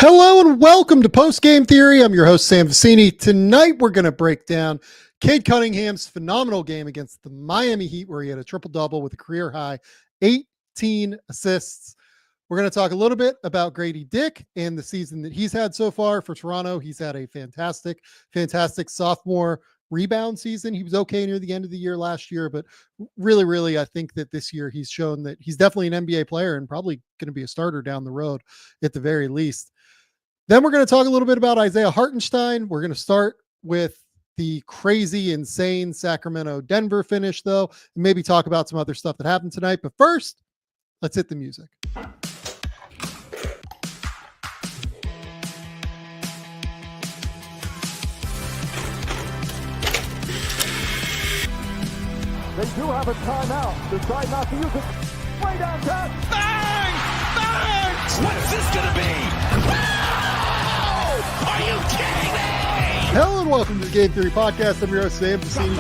Hello and welcome to Post Game Theory. I'm your host, Sam Vecenie. Tonight, we're going to break down Cade Cunningham's phenomenal game against the Miami Heat, where he had a triple-double with a career-high 18 assists. We're going to talk a little bit about Gradey Dick and the season that he's had so far for Toronto. He's had a fantastic sophomore rebound season. He was okay near the end of the year last year, but really, I think that this year he's shown that he's definitely an NBA player and probably going to be a starter down the road at the very least. Then we're going to talk a little bit about Isaiah Hartenstein. We're going to start with the crazy, insane Sacramento-Denver finish, though, and maybe talk about some other stuff that happened tonight. But first, let's hit the music. They do have a timeout. Decide not to use it. Way downtown. Bang! Bang! What's this going to be? Are you kidding me? Hello and welcome to the Game Theory Podcast. I'm your host, Sam Vecenie.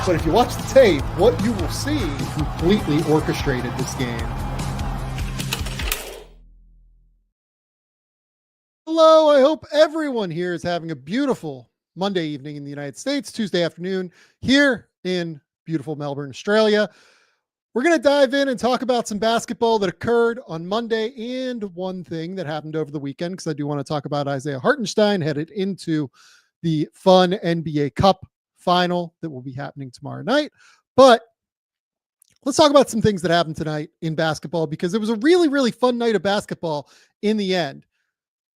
But if you watch the tape, what you will see completely orchestrated this game. Hello, I hope everyone here is having a beautiful Monday evening in the United States, Tuesday afternoon here in beautiful Melbourne, Australia. We're going to dive in and talk about some basketball that occurred on Monday and one thing that happened over the weekend, because I do want to talk about Isaiah Hartenstein headed into the fun NBA Cup final that will be happening tomorrow night. But let's talk about some things that happened tonight in basketball, because it was a really fun night of basketball in the end.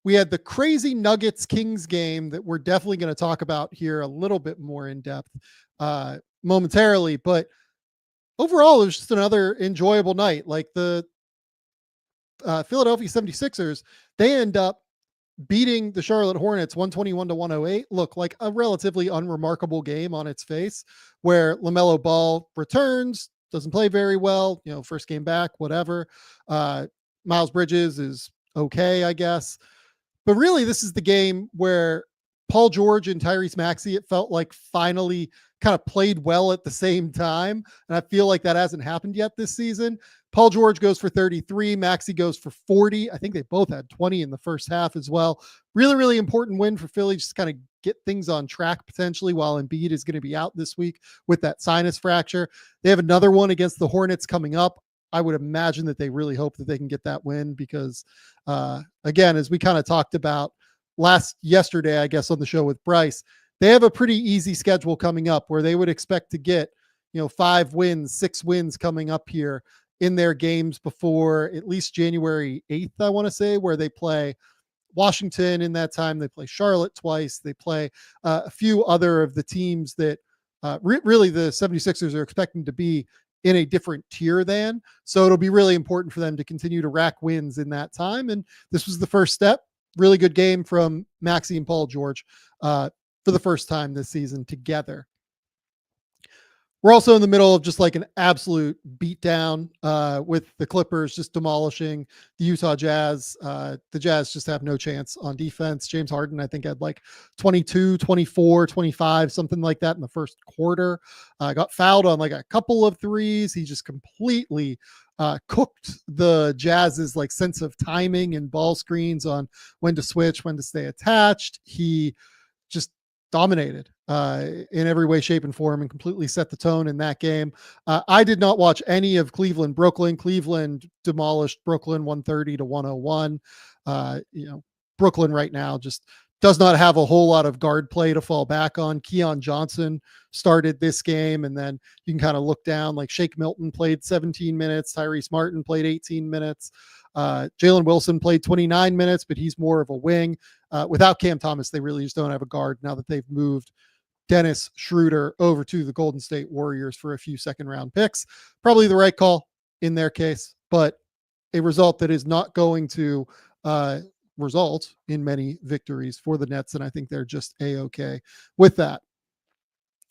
We had the crazy Nuggets Kings game that we're definitely going to talk about here a little bit more in depth momentarily, but overall, it was just another enjoyable night. Like the Philadelphia 76ers, they end up beating the Charlotte Hornets 121-108. Look, like a relatively unremarkable game on its face, where LaMelo Ball returns, doesn't play very well, first game back, whatever. Miles Bridges is okay, I guess. But really, this is the game where Paul George and Tyrese Maxey, it felt like, finally kind of played well at the same time. And I feel like that hasn't happened yet this season. Paul George goes for 33. Maxey goes for 40. I think they both had 20 in the first half as well. Really important win for Philly, just kind of get things on track potentially, while Embiid is going to be out this week with that sinus fracture. They have another one against the Hornets coming up. I would imagine that they really hope that they can get that win because, again, as we kind of talked about yesterday, I guess, on the show with Bryce, they have a pretty easy schedule coming up where they would expect to get, 5 wins, 6 wins coming up here in their games before at least January 8th, I want to say, where they play Washington in that time. They play Charlotte twice. They play a few other of the teams that really the 76ers are expecting to be in a different tier than. So it'll be really important for them to continue to rack wins in that time. And this was the first step. Really good game from Maxey and Paul George for the first time this season together. We're also in the middle of just like an absolute beatdown with the Clippers just demolishing the Utah Jazz. The Jazz just have no chance on defense. James Harden, I think, had like 22, 24, 25, something like that in the first quarter. Got fouled on like a couple of threes. He just completely cooked the Jazz's like sense of timing and ball screens on when to switch, when to stay attached. He just dominated in every way, shape, and form, and completely set the tone in that game. I did not watch any of Cleveland. Cleveland demolished Brooklyn 130-101. Brooklyn right now just does not have a whole lot of guard play to fall back on. Keon Johnson started this game, and then you can kind of look down, like Shake Milton played 17 minutes. Tyrese Martin played 18 minutes. Jalen Wilson played 29 minutes, but he's more of a wing. Without Cam Thomas, they really just don't have a guard now that they've moved Dennis Schroeder over to the Golden State Warriors for a few second-round picks. Probably the right call in their case, but a result that is not going to result in many victories for the Nets, and I think they're just A-okay with that.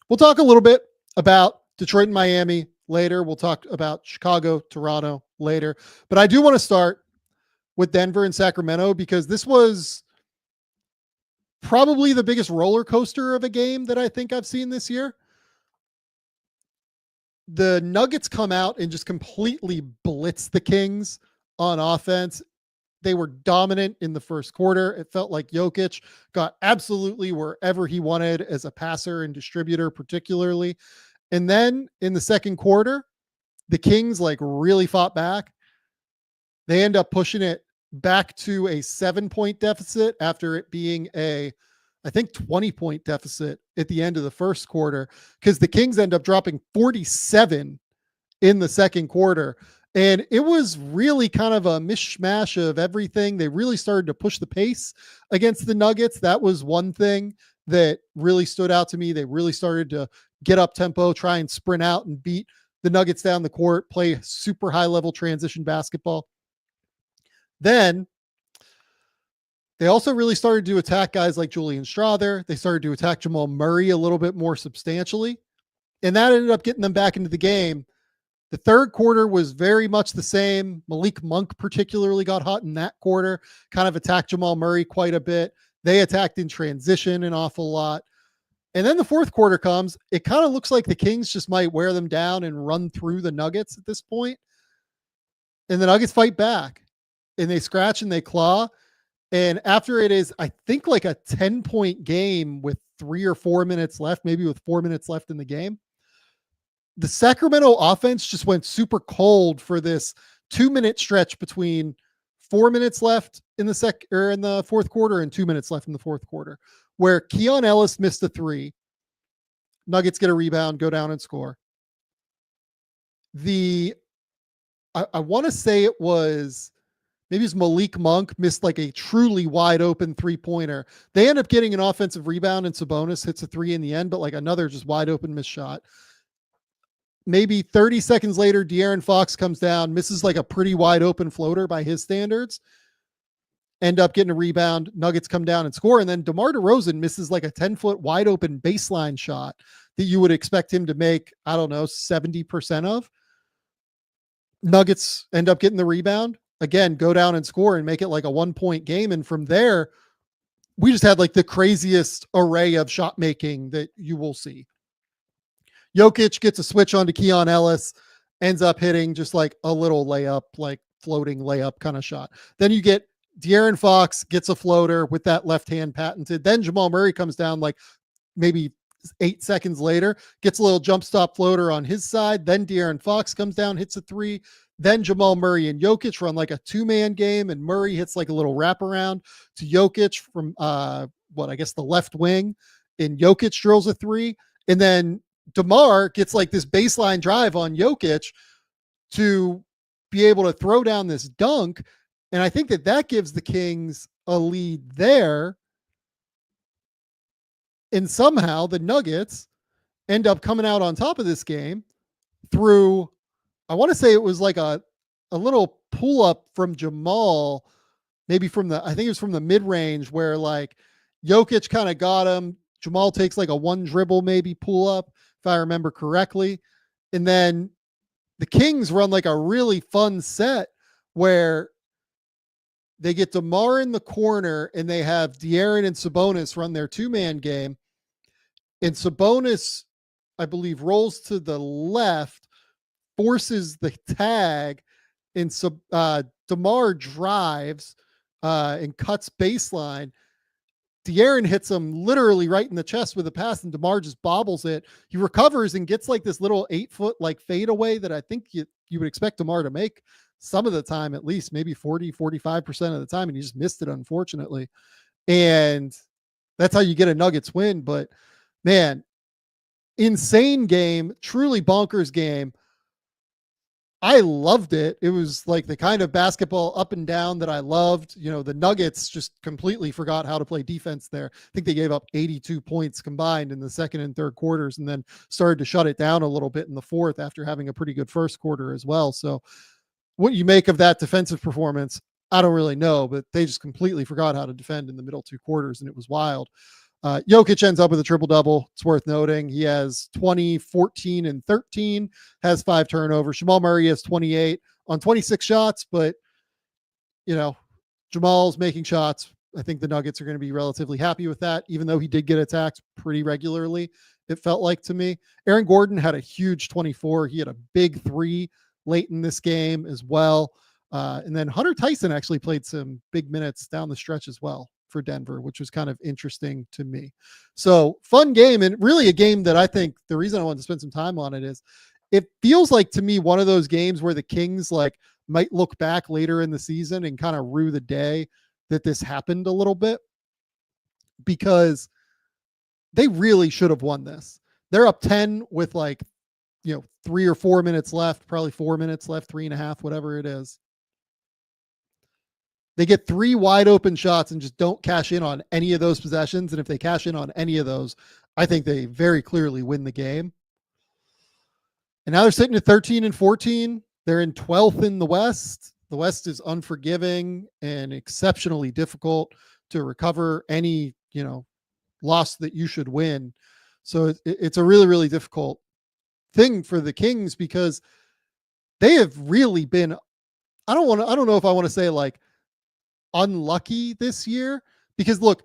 We'll talk a little bit about Detroit and Miami later. We'll talk about Chicago, Toronto later. But I do want to start with Denver and Sacramento, because this was probably the biggest roller coaster of a game that I think I've seen this year. The Nuggets come out and just completely blitz the Kings on offense. They were dominant in the first quarter. It felt like Jokic got absolutely wherever he wanted as a passer and distributor, particularly. And then in the second quarter, the Kings like really fought back. They end up pushing it back to a 7-point deficit after it being I think 20-point deficit at the end of the first quarter, because the Kings end up dropping 47 in the second quarter. And it was really kind of a mishmash of everything. They really started to push the pace against the Nuggets. That was one thing that really stood out to me. They really started to get up tempo, try and sprint out and beat the Nuggets down the court, play super high level transition basketball. Then they also really started to attack guys like Julian Strawther. They started to attack Jamal Murray a little bit more substantially. And that ended up getting them back into the game. The third quarter was very much the same. Malik Monk particularly got hot in that quarter, kind of attacked Jamal Murray quite a bit. They attacked in transition an awful lot. And then the fourth quarter comes. It kind of looks like the Kings just might wear them down and run through the Nuggets at this point. And the Nuggets fight back. And they scratch and they claw. And after it is, I think, like a 10-point game with 3 or 4 minutes left, maybe with 4 minutes left in the game, the Sacramento offense just went super cold for this 2-minute stretch between 4 minutes left in the fourth quarter and 2 minutes left in the fourth quarter, where Keon Ellis missed a 3. Nuggets get a rebound, go down and score. I want to say it was Malik Monk missed like a truly wide open 3-pointer. They end up getting an offensive rebound and Sabonis hits a 3 in the end, but like another just wide open missed shot. Maybe 30 seconds later, De'Aaron Fox comes down, misses like a pretty wide open floater by his standards, end up getting a rebound. Nuggets come down and score. And then DeMar DeRozan misses like a 10-foot wide open baseline shot that you would expect him to make, 70% of. Nuggets end up getting the rebound. Again, go down and score and make it like a 1-point game. And from there, we just had like the craziest array of shot making that you will see. Jokic gets a switch onto Keon Ellis, ends up hitting just like a little layup, like floating layup kind of shot. Then you get De'Aaron Fox gets a floater with that left hand patented. Then Jamal Murray comes down like maybe 8 seconds later, gets a little jump stop floater on his side. Then De'Aaron Fox comes down, hits a 3. Then Jamal Murray and Jokic run like a 2-man game, and Murray hits like a little wraparound to Jokic from the left wing, and Jokic drills a 3. And then DeMar gets like this baseline drive on Jokic to be able to throw down this dunk. And I think that gives the Kings a lead there. And somehow the Nuggets end up coming out on top of this game through, I want to say it was like a little pull up from Jamal, maybe I think it was from the mid range where like Jokic kind of got him. Jamal takes like a 1 dribble, maybe pull up, if I remember correctly. And then the Kings run like a really fun set where they get DeMar in the corner and they have De'Aaron and Sabonis run their 2-man game. And Sabonis, I believe, rolls to the left, forces the tag, and DeMar drives and cuts baseline. De'Aaron hits him literally right in the chest with a pass, and DeMar just bobbles it. He recovers and gets like this little 8-foot like fadeaway that I think you would expect DeMar to make some of the time, at least maybe 40-45% of the time, and he just missed it, unfortunately. And that's how you get a Nuggets win. But man, insane game, truly bonkers game. I loved it. It was like the kind of basketball up and down that I loved. You know, the Nuggets just completely forgot how to play defense there. I think they gave up 82 points combined in the second and third quarters, and then started to shut it down a little bit in the fourth after having a pretty good first quarter as well. So what you make of that defensive performance, I don't really know, but they just completely forgot how to defend in the middle 2 quarters, and it was wild. Jokic ends up with a triple-double. It's worth noting. He has 20, 14, and 13, has 5 turnovers. Jamal Murray has 28 on 26 shots, but, you know, Jamal's making shots. I think the Nuggets are going to be relatively happy with that, even though he did get attacked pretty regularly, it felt like to me. Aaron Gordon had a huge 24. He had a big 3 late in this game as well. And then Hunter Tyson actually played some big minutes down the stretch as well for Denver, which was kind of interesting to me. So fun game, and really a game that I think the reason I wanted to spend some time on it is it feels like to me one of those games where the Kings like might look back later in the season and kind of rue the day that this happened a little bit, because they really should have won this. They're up 10 with 3 or 4 minutes left, probably 4 minutes left, 3.5, whatever it is. They get 3 wide open shots and just don't cash in on any of those possessions. And if they cash in on any of those, I think they very clearly win the game. And now they're sitting at 13 and 14. They're in 12th in the West. The West is unforgiving and exceptionally difficult to recover any, loss that you should win. So it's a really, really difficult thing for the Kings, because they have really been, I don't know if I want to say like unlucky this year, because look,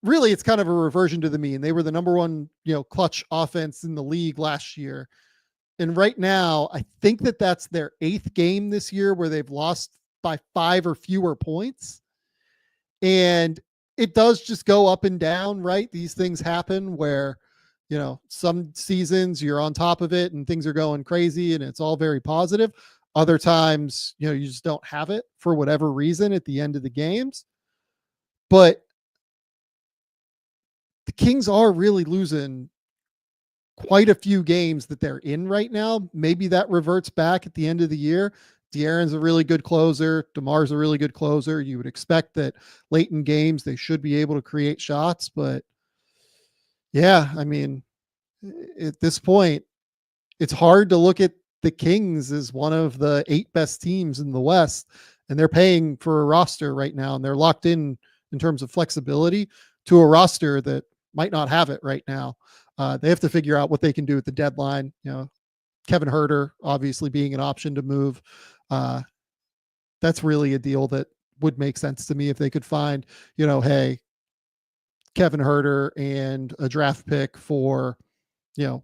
really it's kind of a reversion to the mean. They were the number one, clutch offense in the league last year. And right now, I think that that's their 8th game this year where they've lost by 5 or fewer points. And it does just go up and down, right? These things happen where, some seasons you're on top of it and things are going crazy and it's all very positive. Other times, you just don't have it for whatever reason at the end of the games. But the Kings are really losing quite a few games that they're in right now. Maybe that reverts back at the end of the year. De'Aaron's a really good closer. DeMar's a really good closer. You would expect that late in games, they should be able to create shots. But yeah, I mean, at this point, it's hard to look at the Kings as one of the 8 best teams in the West. And they're paying for a roster right now. And they're locked in terms of flexibility to a roster that might not have it right now. They have to figure out what they can do at the deadline. Kevin Huerter obviously being an option to move. That's really a deal that would make sense to me if they could find, hey, Kevin Huerter and a draft pick for,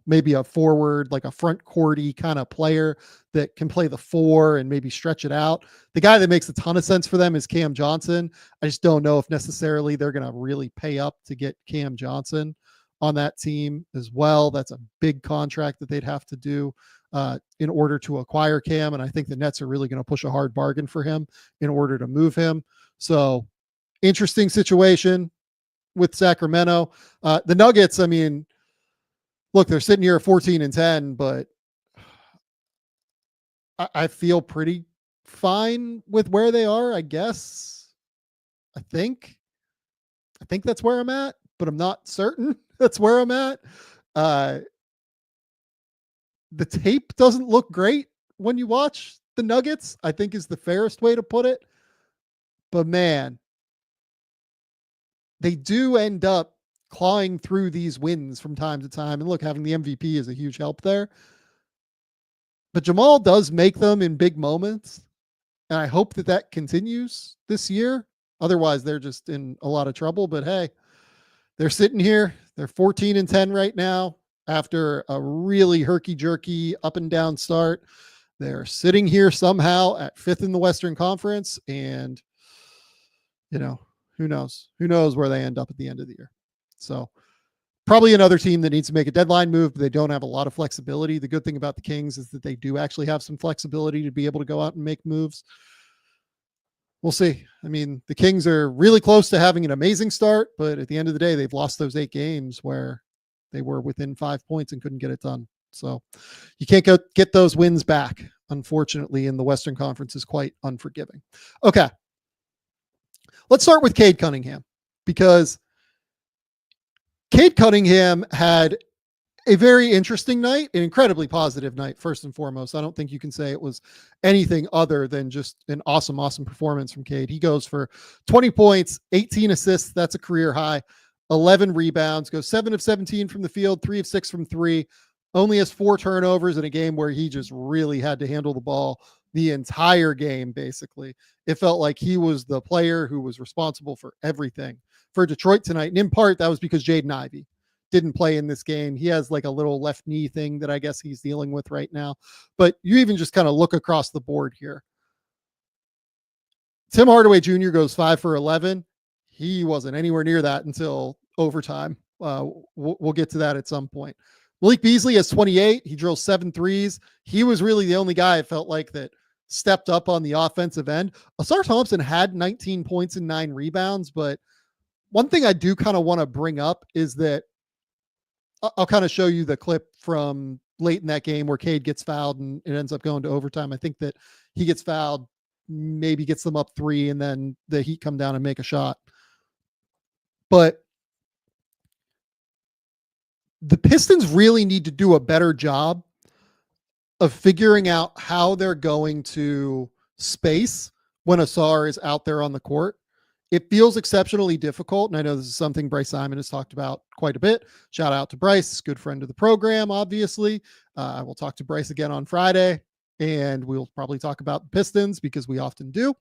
maybe a forward, like a front courty kind of player that can play the 4 and maybe stretch it out. The guy that makes a ton of sense for them is Cam Johnson. I just don't know if necessarily they're going to really pay up to get Cam Johnson on that team as well. That's a big contract that they'd have to do in order to acquire Cam. And I think the Nets are really going to push a hard bargain for him in order to move him. So interesting situation with Sacramento. The Nuggets, I mean, look, they're sitting here at 14 and 10, but I feel pretty fine with where they are, I guess. I think that's where I'm at, but I'm not certain that's where I'm at. The tape doesn't look great when you watch the Nuggets, I think is the fairest way to put it. But man, they do end up clawing through these wins from time to time. And look, having the MVP is a huge help there. But Jamal does make them in big moments. And I hope that that continues this year. Otherwise, they're just in a lot of trouble. But hey, they're sitting here. They're 14 and 10 right now after a really herky-jerky up and down start. They're sitting here somehow at 5th in the Western Conference. And, who knows? Who knows where they end up at the end of the year? So probably another team that needs to make a deadline move, but they don't have a lot of flexibility. The good thing about the Kings is that they do actually have some flexibility to be able to go out and make moves. We'll see. I mean, the Kings are really close to having an amazing start, but at the end of the day, they've lost those 8 games where they were within 5 points and couldn't get it done. So you can't get those wins back, unfortunately, and the Western Conference is quite unforgiving. Okay. Let's start with Cade Cunningham, because Cade Cunningham had a very interesting night, an incredibly positive night, first and foremost. I don't think you can say it was anything other than just an awesome, awesome performance from Cade. He goes for 20 points, 18 assists. That's a career high, 11 rebounds, goes 7 of 17 from the field, 3 of 6 from 3, only has 4 turnovers in a game where he just really had to handle the ball the entire game. Basically, it felt like he was the player who was responsible for everything for Detroit tonight. And in part, that was because Jaden Ivey didn't play in this game. He has like a little left knee thing that I guess he's dealing with right now. But you even just kind of look across the board here. Tim Hardaway Jr. goes 5 for 11. He wasn't anywhere near that until overtime. We'll get to that at some point. Malik Beasley has 28. He drills 7 threes. He was really the only guy I felt like that stepped up on the offensive end. Ausar Thompson had 19 points and 9 rebounds, but one thing I do kind of want to bring up is that I'll kind of show you the clip from late in that game where Cade gets fouled and it ends up going to overtime. I think that he gets fouled, maybe gets them up 3, and then the Heat come down and make a shot. But the Pistons really need to do a better job of figuring out how they're going to space when Ausar is out there on the court. It feels exceptionally difficult, and I know this is something Bryce Simon has talked about quite a bit. Shout out to Bryce, good friend of the program, obviously. I will talk to Bryce again on Friday, and we'll probably talk about Pistons because we often do.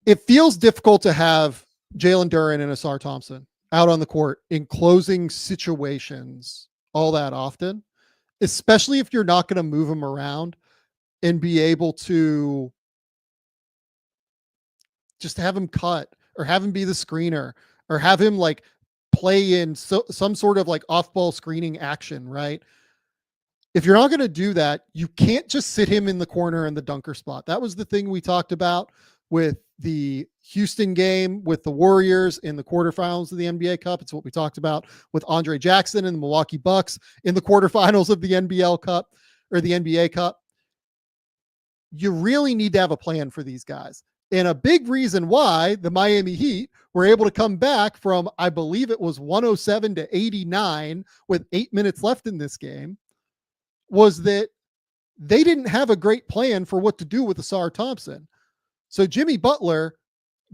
It feels difficult to have Jalen Duren and Ausar Thompson out on the court in closing situations all that often, especially if you're not going to move them around and be able to just have him cut or have him be the screener or have him like play in some sort of like off-ball screening action, right? If you're not going to do that, you can't just sit him in the corner in the dunker spot. That was the thing we talked about with the Houston game with the Warriors in the quarterfinals of the NBA Cup. It's what we talked about with Andre Jackson and the Milwaukee Bucks in the quarterfinals of the NBL Cup or the NBA Cup. You really need to have a plan for these guys. And a big reason why the Miami Heat were able to come back from, I believe it was 107 to 89 with 8 minutes left in this game, was that they didn't have a great plan for what to do with Ausar Thompson. So Jimmy Butler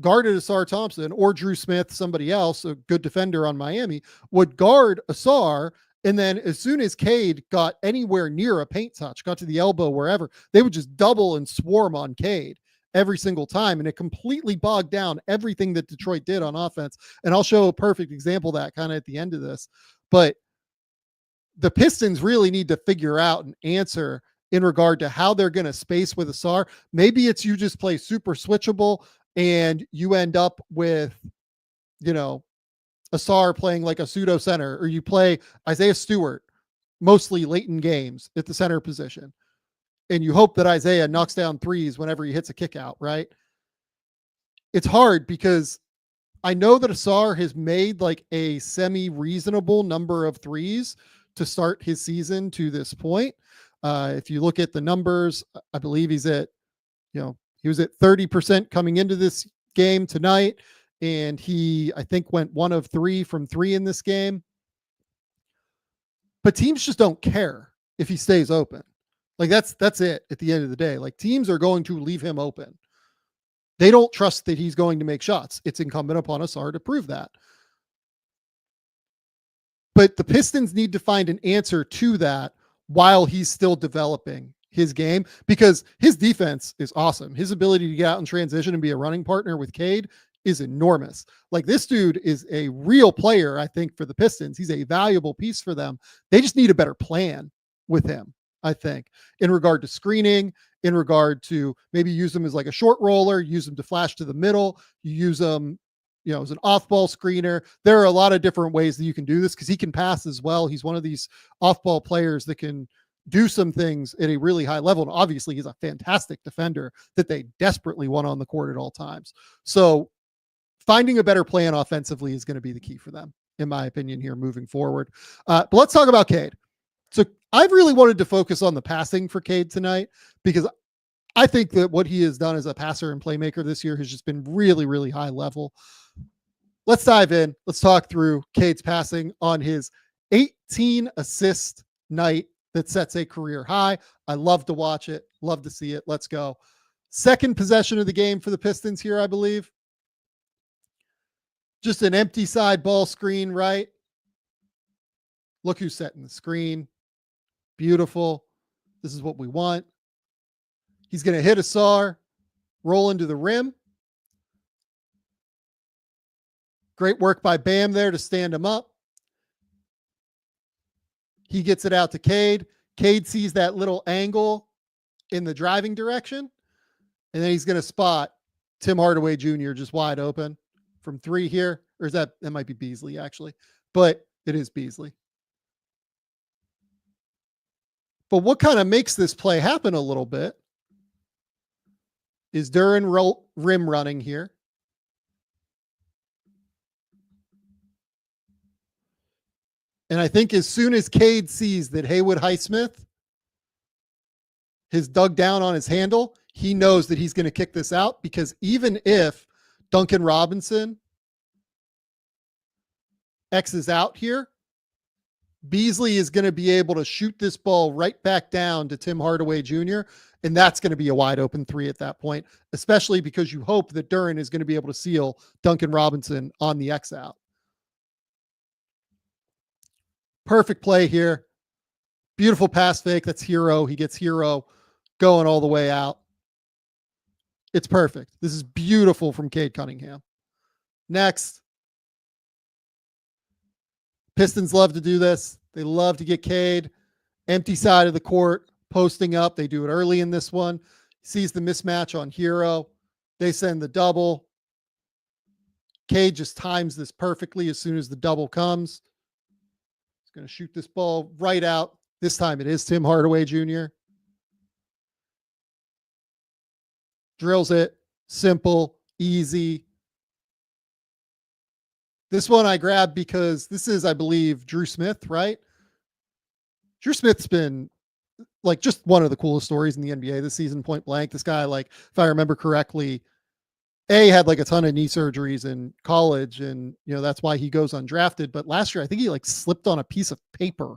guarded Ausar Thompson, or Drew Smith, somebody else, a good defender on Miami, would guard Ausar. And then as soon as Cade got anywhere near a paint touch, got to the elbow, wherever, they would just double and swarm on Cade every single time. And it completely bogged down everything that Detroit did on offense. And I'll show a perfect example of that kind of at the end of this. But the Pistons really need to figure out an answer in regard to how they're going to space with Ausar. Maybe it's you just play super switchable and you end up with, Ausar playing like a pseudo center, or you play Isaiah Stewart mostly late in games at the center position. And you hope that Isaiah knocks down threes whenever he hits a kick out, right? It's hard because I know that Ausar has made like a semi-reasonable number of threes to start his season to this point. If you look at the numbers, I believe he's at, he was at 30% coming into this game tonight. And he, I think, went 1 of 3 from 3 in this game. But teams just don't care if he stays open. Like that's it at the end of the day. Like teams are going to leave him open. They don't trust that he's going to make shots. It's incumbent upon Ausar to prove that. But the Pistons need to find an answer to that while he's still developing his game, because his defense is awesome. His ability to get out in transition and be a running partner with Cade is enormous. Like this dude is a real player, I think, for the Pistons. He's a valuable piece for them. They just need a better plan with him, I think, in regard to screening, in regard to maybe use him as like a short roller, use him to flash to the middle, you use him, as an off-ball screener. There are a lot of different ways that you can do this because he can pass as well. He's one of these off-ball players that can do some things at a really high level. And obviously he's a fantastic defender that they desperately want on the court at all times. So finding a better plan offensively is going to be the key for them, in my opinion, here moving forward. But let's talk about Cade. So I've really wanted to focus on the passing for Cade tonight because I think that what he has done as a passer and playmaker this year has just been really, really high level. Let's dive in. Let's talk through Cade's passing on his 18 assist night that sets a career high. I love to watch it. Love to see it. Let's go. Second possession of the game for the Pistons here, I believe. Just an empty side ball screen, right? Look who's setting the screen. Beautiful. This is what we want. He's going to hit Ausar, roll into the rim. Great work by Bam there to stand him up. He gets it out to Cade. Cade sees that little angle in the driving direction. And then he's going to spot Tim Hardaway Jr. just wide open from 3 here. Or is that might be Beasley actually, but it is Beasley. But what kind of makes this play happen a little bit is Duer rim running here. And I think as soon as Cade sees that Haywood Highsmith has dug down on his handle, he knows that he's going to kick this out, because even if Duncan Robinson X's out here, Beasley is going to be able to shoot this ball right back down to Tim Hardaway Jr., and that's going to be a wide open 3 at that point, especially because you hope that Duren is going to be able to seal Duncan Robinson on the X out. Perfect play here. Beautiful pass fake. That's Hero. He gets Hero going all the way out. It's perfect. This is beautiful from Cade Cunningham. Next. Pistons love to do this. They love to get Cade. Empty side of the court, posting up. They do it early in this one. Sees the mismatch on Hero. They send the double. Cade just times this perfectly as soon as the double comes. He's going to shoot this ball right out. This time it is Tim Hardaway Jr. Drills it. Simple, easy. This one I grabbed because this is, I believe, Drew Smith, right? Drew Smith's been like just one of the coolest stories in the NBA this season, point blank. This guy, like, if I remember correctly, had like a ton of knee surgeries in college, and that's why he goes undrafted. But last year, I think he like slipped on a piece of paper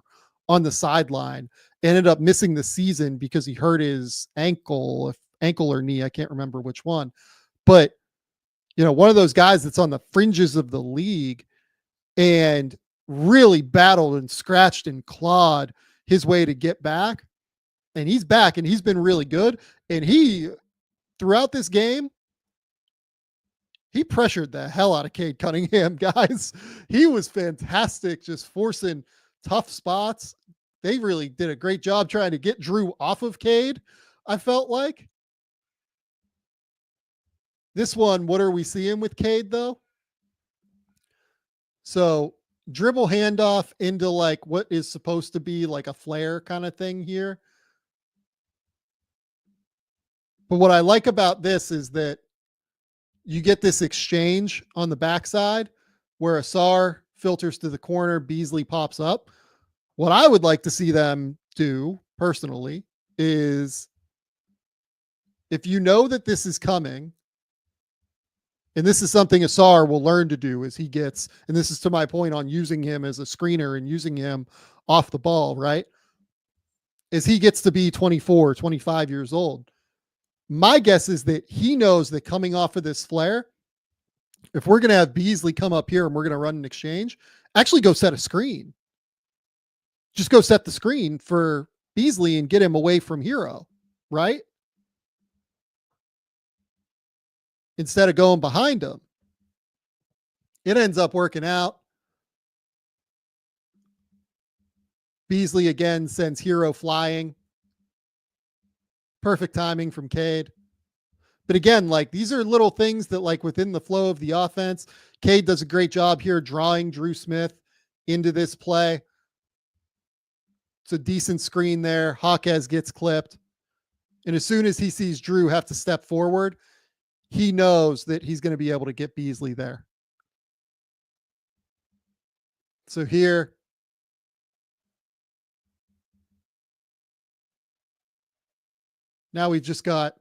on the sideline, ended up missing the season because he hurt his ankle or knee. I can't remember which one, but one of those guys that's on the fringes of the league and really battled and scratched and clawed his way to get back. And he's back, and he's been really good. And throughout this game, he pressured the hell out of Cade Cunningham, guys. He was fantastic, just forcing tough spots. They really did a great job trying to get Drew off of Cade, I felt like. This one, what are we seeing with Cade, though? So dribble handoff into like what is supposed to be like a flare kind of thing here. But what I like about this is that you get this exchange on the backside where Asar filters to the corner, Beasley pops up. What I would like to see them do personally is, if you know that this is coming, and this is something Asar will learn to do as he gets, and this is to my point on using him as a screener and using him off the ball, right? As he gets to be 24, 25 years old. My guess is that he knows that coming off of this flare, if we're going to have Beasley come up here and we're going to run an exchange, actually go set a screen. Just go set the screen for Beasley and get him away from Hero, right? Instead of going behind him. It ends up working out. Beasley again sends Hero flying. Perfect timing from Cade. But again, like, these are little things that, like, within the flow of the offense, Cade does a great job here drawing Drew Smith into this play. It's a decent screen there. Hawkes gets clipped. And as soon as he sees Drew have to step forward, he knows that he's going to be able to get Beasley there. So here, now we've just got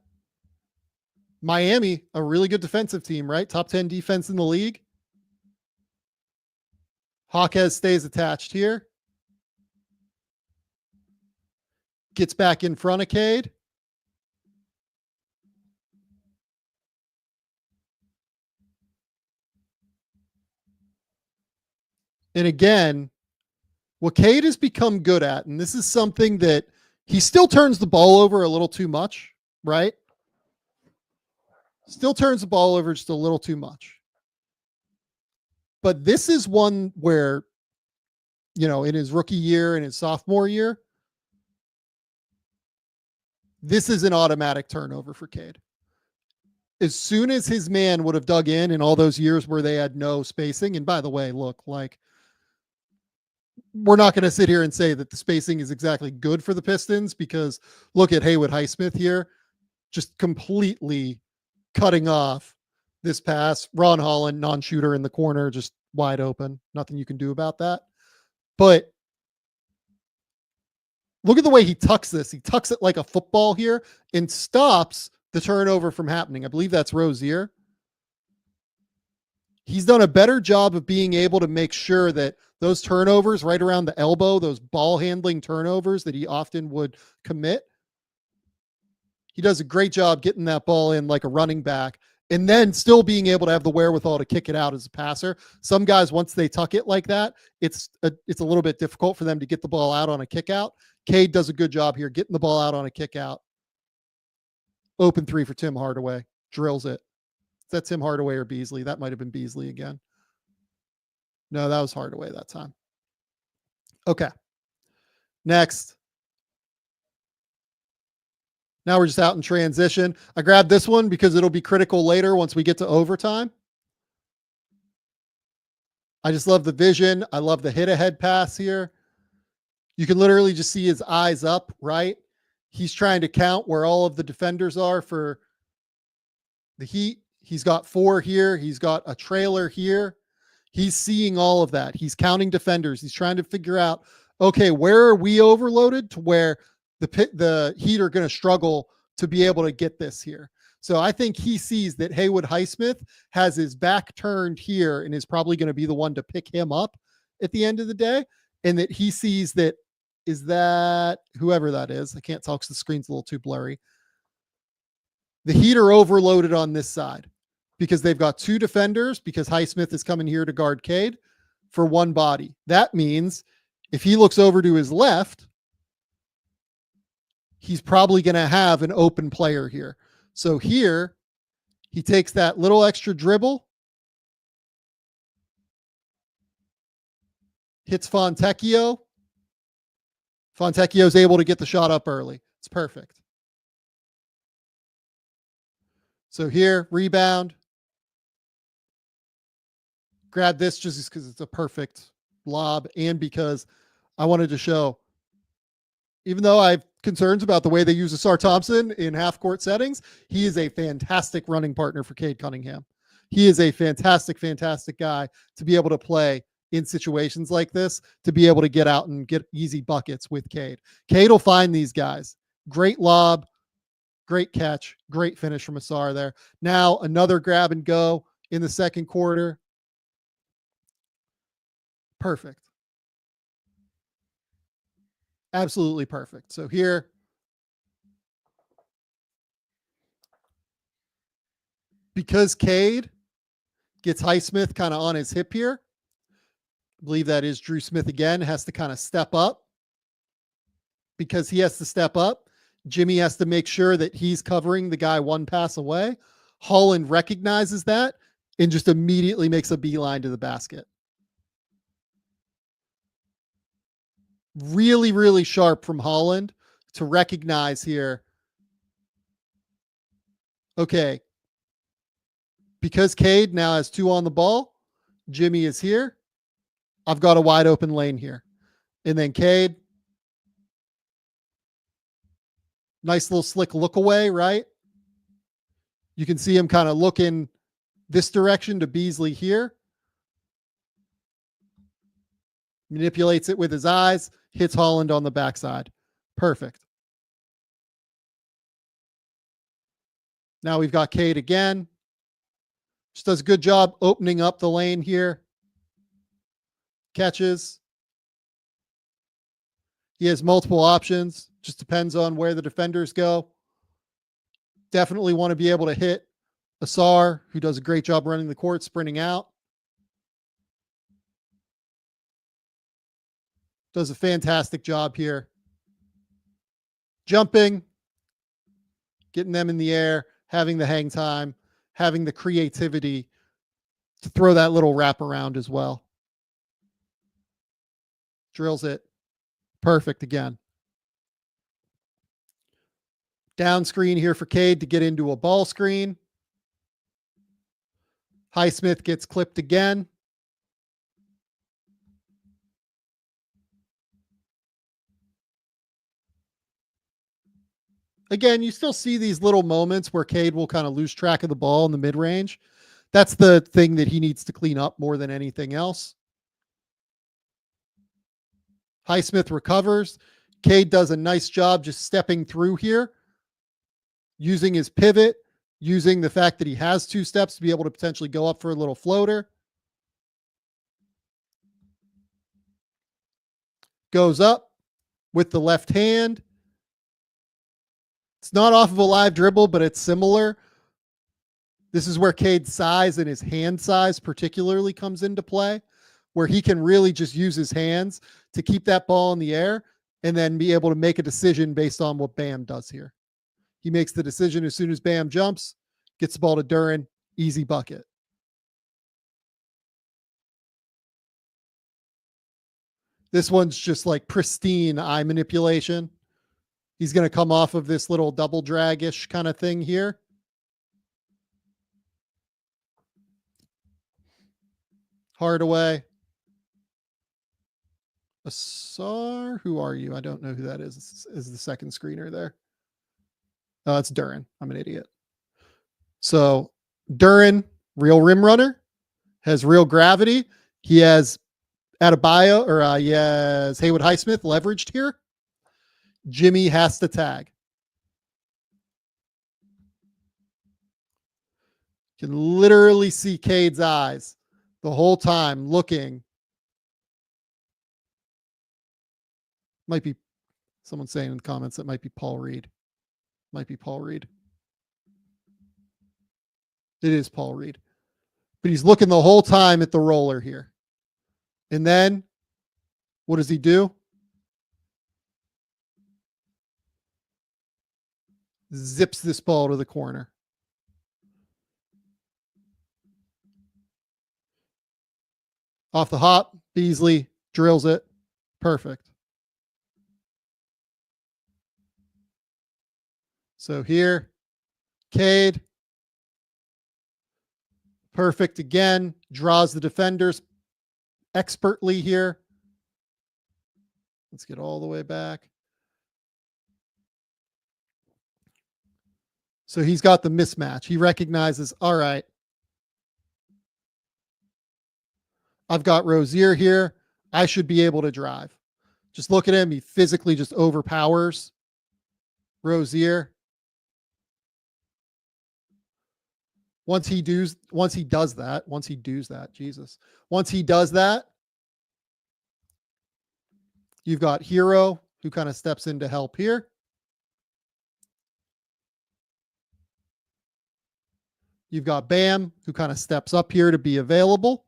Miami, a really good defensive team, right? Top 10 defense in the league. Hawkes stays attached here. Gets back in front of Cade. And again, what Cade has become good at, and this is something that he still turns the ball over a little too much, right? Still turns the ball over just a little too much. But this is one where, in his rookie year and his sophomore year, this is an automatic turnover for Cade. as soon as his man would have dug in all those years where they had no spacing, and by the way, look, like, we're not going to sit here and say that the spacing is exactly good for the Pistons, because look at Haywood Highsmith here, just completely cutting off this pass. Ron Holland, non-shooter in the corner, just wide open. Nothing you can do about that. But look at the way he tucks this. He tucks it like a football here and stops the turnover from happening. I believe that's Rozier. He's done a better job of being able to make sure that those turnovers right around the elbow, those ball handling turnovers that he often would commit, he does a great job getting that ball in like a running back, and then still being able to have the wherewithal to kick it out as a passer. Some guys, once they tuck it like that, it's a little bit difficult for them to get the ball out on a kick out. Cade does a good job here getting the ball out on a kick out. Open three for Tim Hardaway. Drills it. Is that Tim Hardaway or Beasley? That might have been Beasley again. No, that was Hardaway that time. Okay. Next. Now we're just out in transition. I grabbed this one because it'll be critical later once we get to overtime. I just love the vision. I love the hit ahead pass here. You can literally just see his eyes up, right? He's trying to count where all of the defenders are for the Heat. He's got 4 here. He's got a trailer here. He's seeing all of that. He's counting defenders. He's trying to figure out, okay, where are we overloaded to where the Heat are going to struggle to be able to get this here. So I think he sees that Haywood Highsmith has his back turned here and is probably going to be the one to pick him up at the end of the day. And that he sees that, is that whoever that is? I can't tell because the screen's a little too blurry. The Heat are overloaded on this side because they've got 2 defenders, because Highsmith is coming here to guard Cade for 1 body. That means if he looks over to his left, he's probably going to have an open player here. So here, he takes that little extra dribble, hits Fontecchio. Fontecchio's able to get the shot up early. It's perfect. So here, rebound. Grab this just because it's a perfect lob, and because I wanted to show, even though I have concerns about the way they use Asar Thompson in half-court settings, he is a fantastic running partner for Cade Cunningham. He is a fantastic, fantastic guy to be able to play in situations like this, to be able to get out and get easy buckets with Cade. Cade will find these guys. Great lob, great catch, great finish from Asar there. Now another grab and go in the second quarter. Perfect. Absolutely perfect. So here, because Cade gets Highsmith kind of on his hip here, I believe that is Drew Smith again, has to kind of step up. Because he has to step up, Jimmy has to make sure that he's covering the guy 1 pass away. Holland recognizes that and just immediately makes a beeline to the basket. Really, really sharp from Holland to recognize here, okay, because Cade now has 2 on the ball, Jimmy is here, I've got a wide open lane here. And then Cade, nice little slick look away, right? You can see him kind of looking this direction to Beasley here. Manipulates it with his eyes, hits Holland on the backside. Perfect. Now we've got Cade again. Just does a good job opening up the lane here. Catches. He has multiple options. Just depends on where the defenders go. Definitely want to be able to hit Asar, who does a great job running the court, sprinting out. Does a fantastic job here. Jumping, getting them in the air, having the hang time, having the creativity to throw that little wrap around as well. Drills it. Perfect again. Down screen here for Cade to get into a ball screen. Highsmith gets clipped again. Again, you still see these little moments where Cade will kind of lose track of the ball in the mid-range. That's the thing that he needs to clean up more than anything else. Highsmith recovers. Cade does a nice job just stepping through here, using his pivot, using the fact that he has 2 steps to be able to potentially go up for a little floater. Goes up with the left hand. It's not off of a live dribble, but it's similar. This is where Cade's size and his hand size particularly comes into play, where he can really just use his hands to keep that ball in the air and then be able to make a decision based on what Bam does here. He makes the decision as soon as Bam jumps, gets the ball to Duren, easy bucket. This one's just like pristine eye manipulation. He's going to come off of this little double drag-ish kind of thing here. Hardaway. Asar, who are you? I don't know who that is. Is the second screener there? Oh, it's Duren. I'm an idiot. So Duren, real rim runner, has real gravity. He has Adebayo, or he has Haywood Highsmith leveraged here. Jimmy has to tag. You can literally see Cade's eyes the whole time looking. Might be someone saying in the comments that might be Paul Reed. Might be Paul Reed. It is Paul Reed. But he's looking the whole time at the roller here. And then what does he do? Zips this ball to the corner. Off the hop, Beasley drills it. Perfect. So here, Cade. Perfect again. Draws the defenders expertly here. Let's get all the way back. So he's got the mismatch. He recognizes, all right, I've got Rozier here. I should be able to drive. Just look at him. He physically just overpowers Rozier. Once he does that, you've got Hero, who kind of steps in to help here. You've got Bam, who kind of steps up here to be available.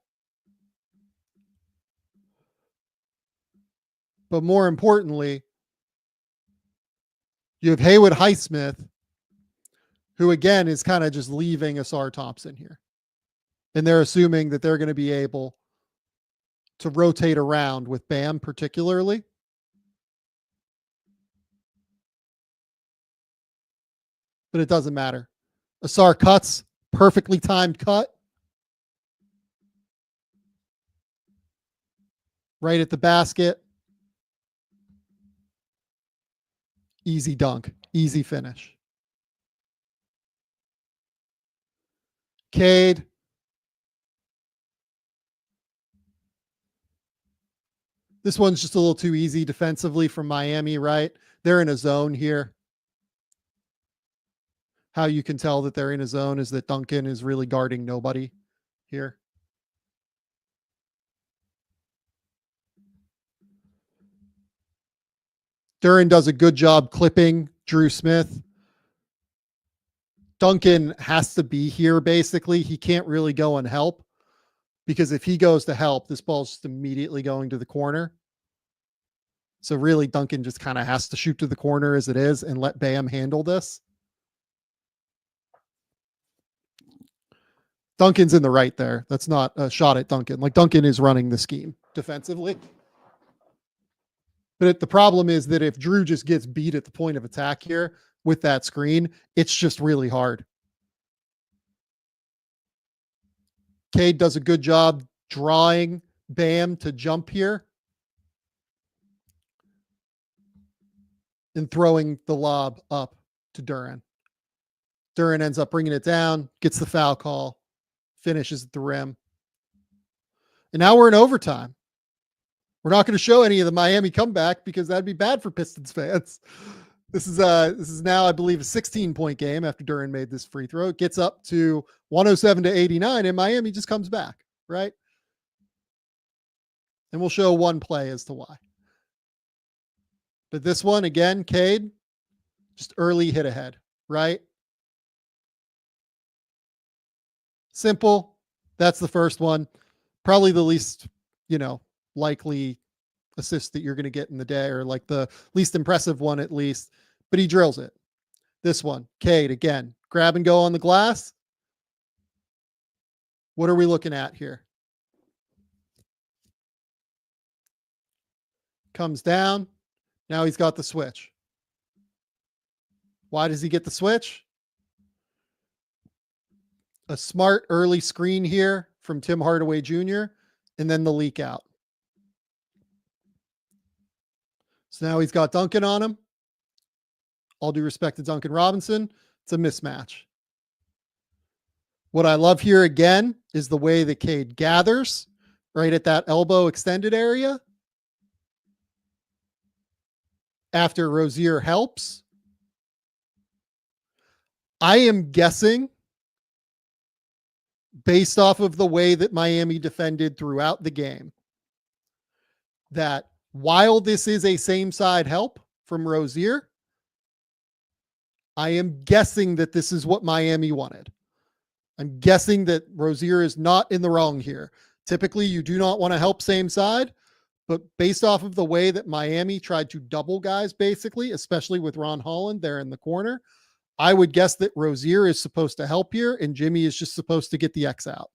But more importantly, you have Haywood Highsmith, who again is kind of just leaving Asar Thompson here. And they're assuming that they're going to be able to rotate around with Bam particularly. But it doesn't matter. Asar cuts, perfectly timed cut. Right at the basket. Easy dunk, easy finish. Cade. This one's just a little too easy defensively from Miami, right? They're in a zone here. How you can tell that they're in a zone is that Duncan is really guarding nobody here. Duren does a good job clipping Drew Smith. Duncan has to be here, basically. He can't really go and help, because if he goes to help, this ball's just immediately going to the corner. So really, Duncan just kind of has to shoot to the corner as it is and let Bam handle this. Duncan's in the right there. That's not a shot at Duncan. Like, Duncan is running the scheme defensively. But the problem is that if Drew just gets beat at the point of attack here with that screen, it's just really hard. Cade does a good job drawing Bam to jump here and throwing the lob up to Duren. Duren ends up bringing it down, gets the foul call, finishes at the rim. And now we're in overtime. We're not going to show any of the Miami comeback because that'd be bad for Pistons fans. This is now, I believe, a 16-point game after Duren made this free throw. It gets up to 107-89, and Miami just comes back, right? And we'll show one play as to why. But this one, again, Cade, just early hit ahead, right? Simple. That's the first one. Probably the least, likely assist that you're going to get in the day, or like the least impressive one at least, but he drills it. This one, Cade, again, grab and go on the glass. What are we looking at here? Comes down. Now he's got the switch. Why does he get the switch? A smart early screen here from Tim Hardaway Jr., and then the leak out. So now he's got Duncan on him. All due respect to Duncan Robinson, it's a mismatch. What I love here again is the way that Cade gathers right at that elbow extended area. After Rozier helps. I am guessing, based off of the way that Miami defended throughout the game, that while this is a same side help from Rozier, I am guessing that this is what Miami wanted. I'm guessing that Rozier is not in the wrong here. Typically, you do not want to help same side, but based off of the way that Miami tried to double guys, basically, especially with Ron Holland there in the corner, I would guess that Rozier is supposed to help here and Jimmy is just supposed to get the X out,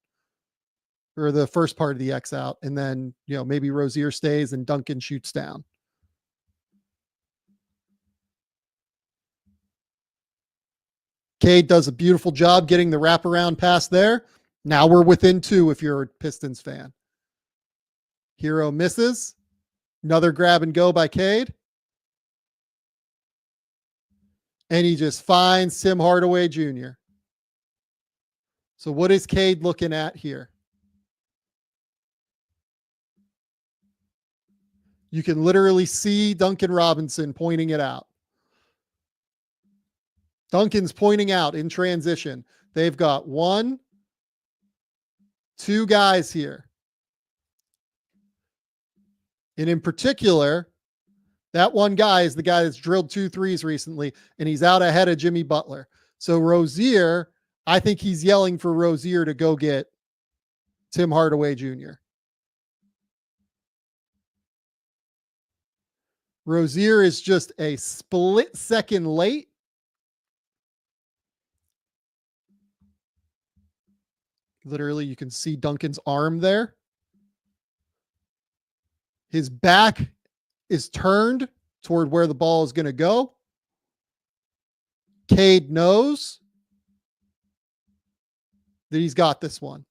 or the first part of the X out. And then, maybe Rozier stays and Duncan shoots down. Cade does a beautiful job getting the wraparound pass there. Now we're within 2 if you're a Pistons fan. Hero misses. Another grab and go by Cade. And he just finds Tim Hardaway Jr. So what is Cade looking at here? You can literally see Duncan Robinson pointing it out. Duncan's pointing out in transition. They've got 1, 2 guys here. And in particular, that one guy is the guy that's drilled 2 threes recently, and he's out ahead of Jimmy Butler. So Rozier, I think he's yelling for Rozier to go get Tim Hardaway Jr. Rozier is just a split second late. Literally, you can see Duncan's arm there. His back is turned toward where the ball is going to go. Cade knows that he's got this one.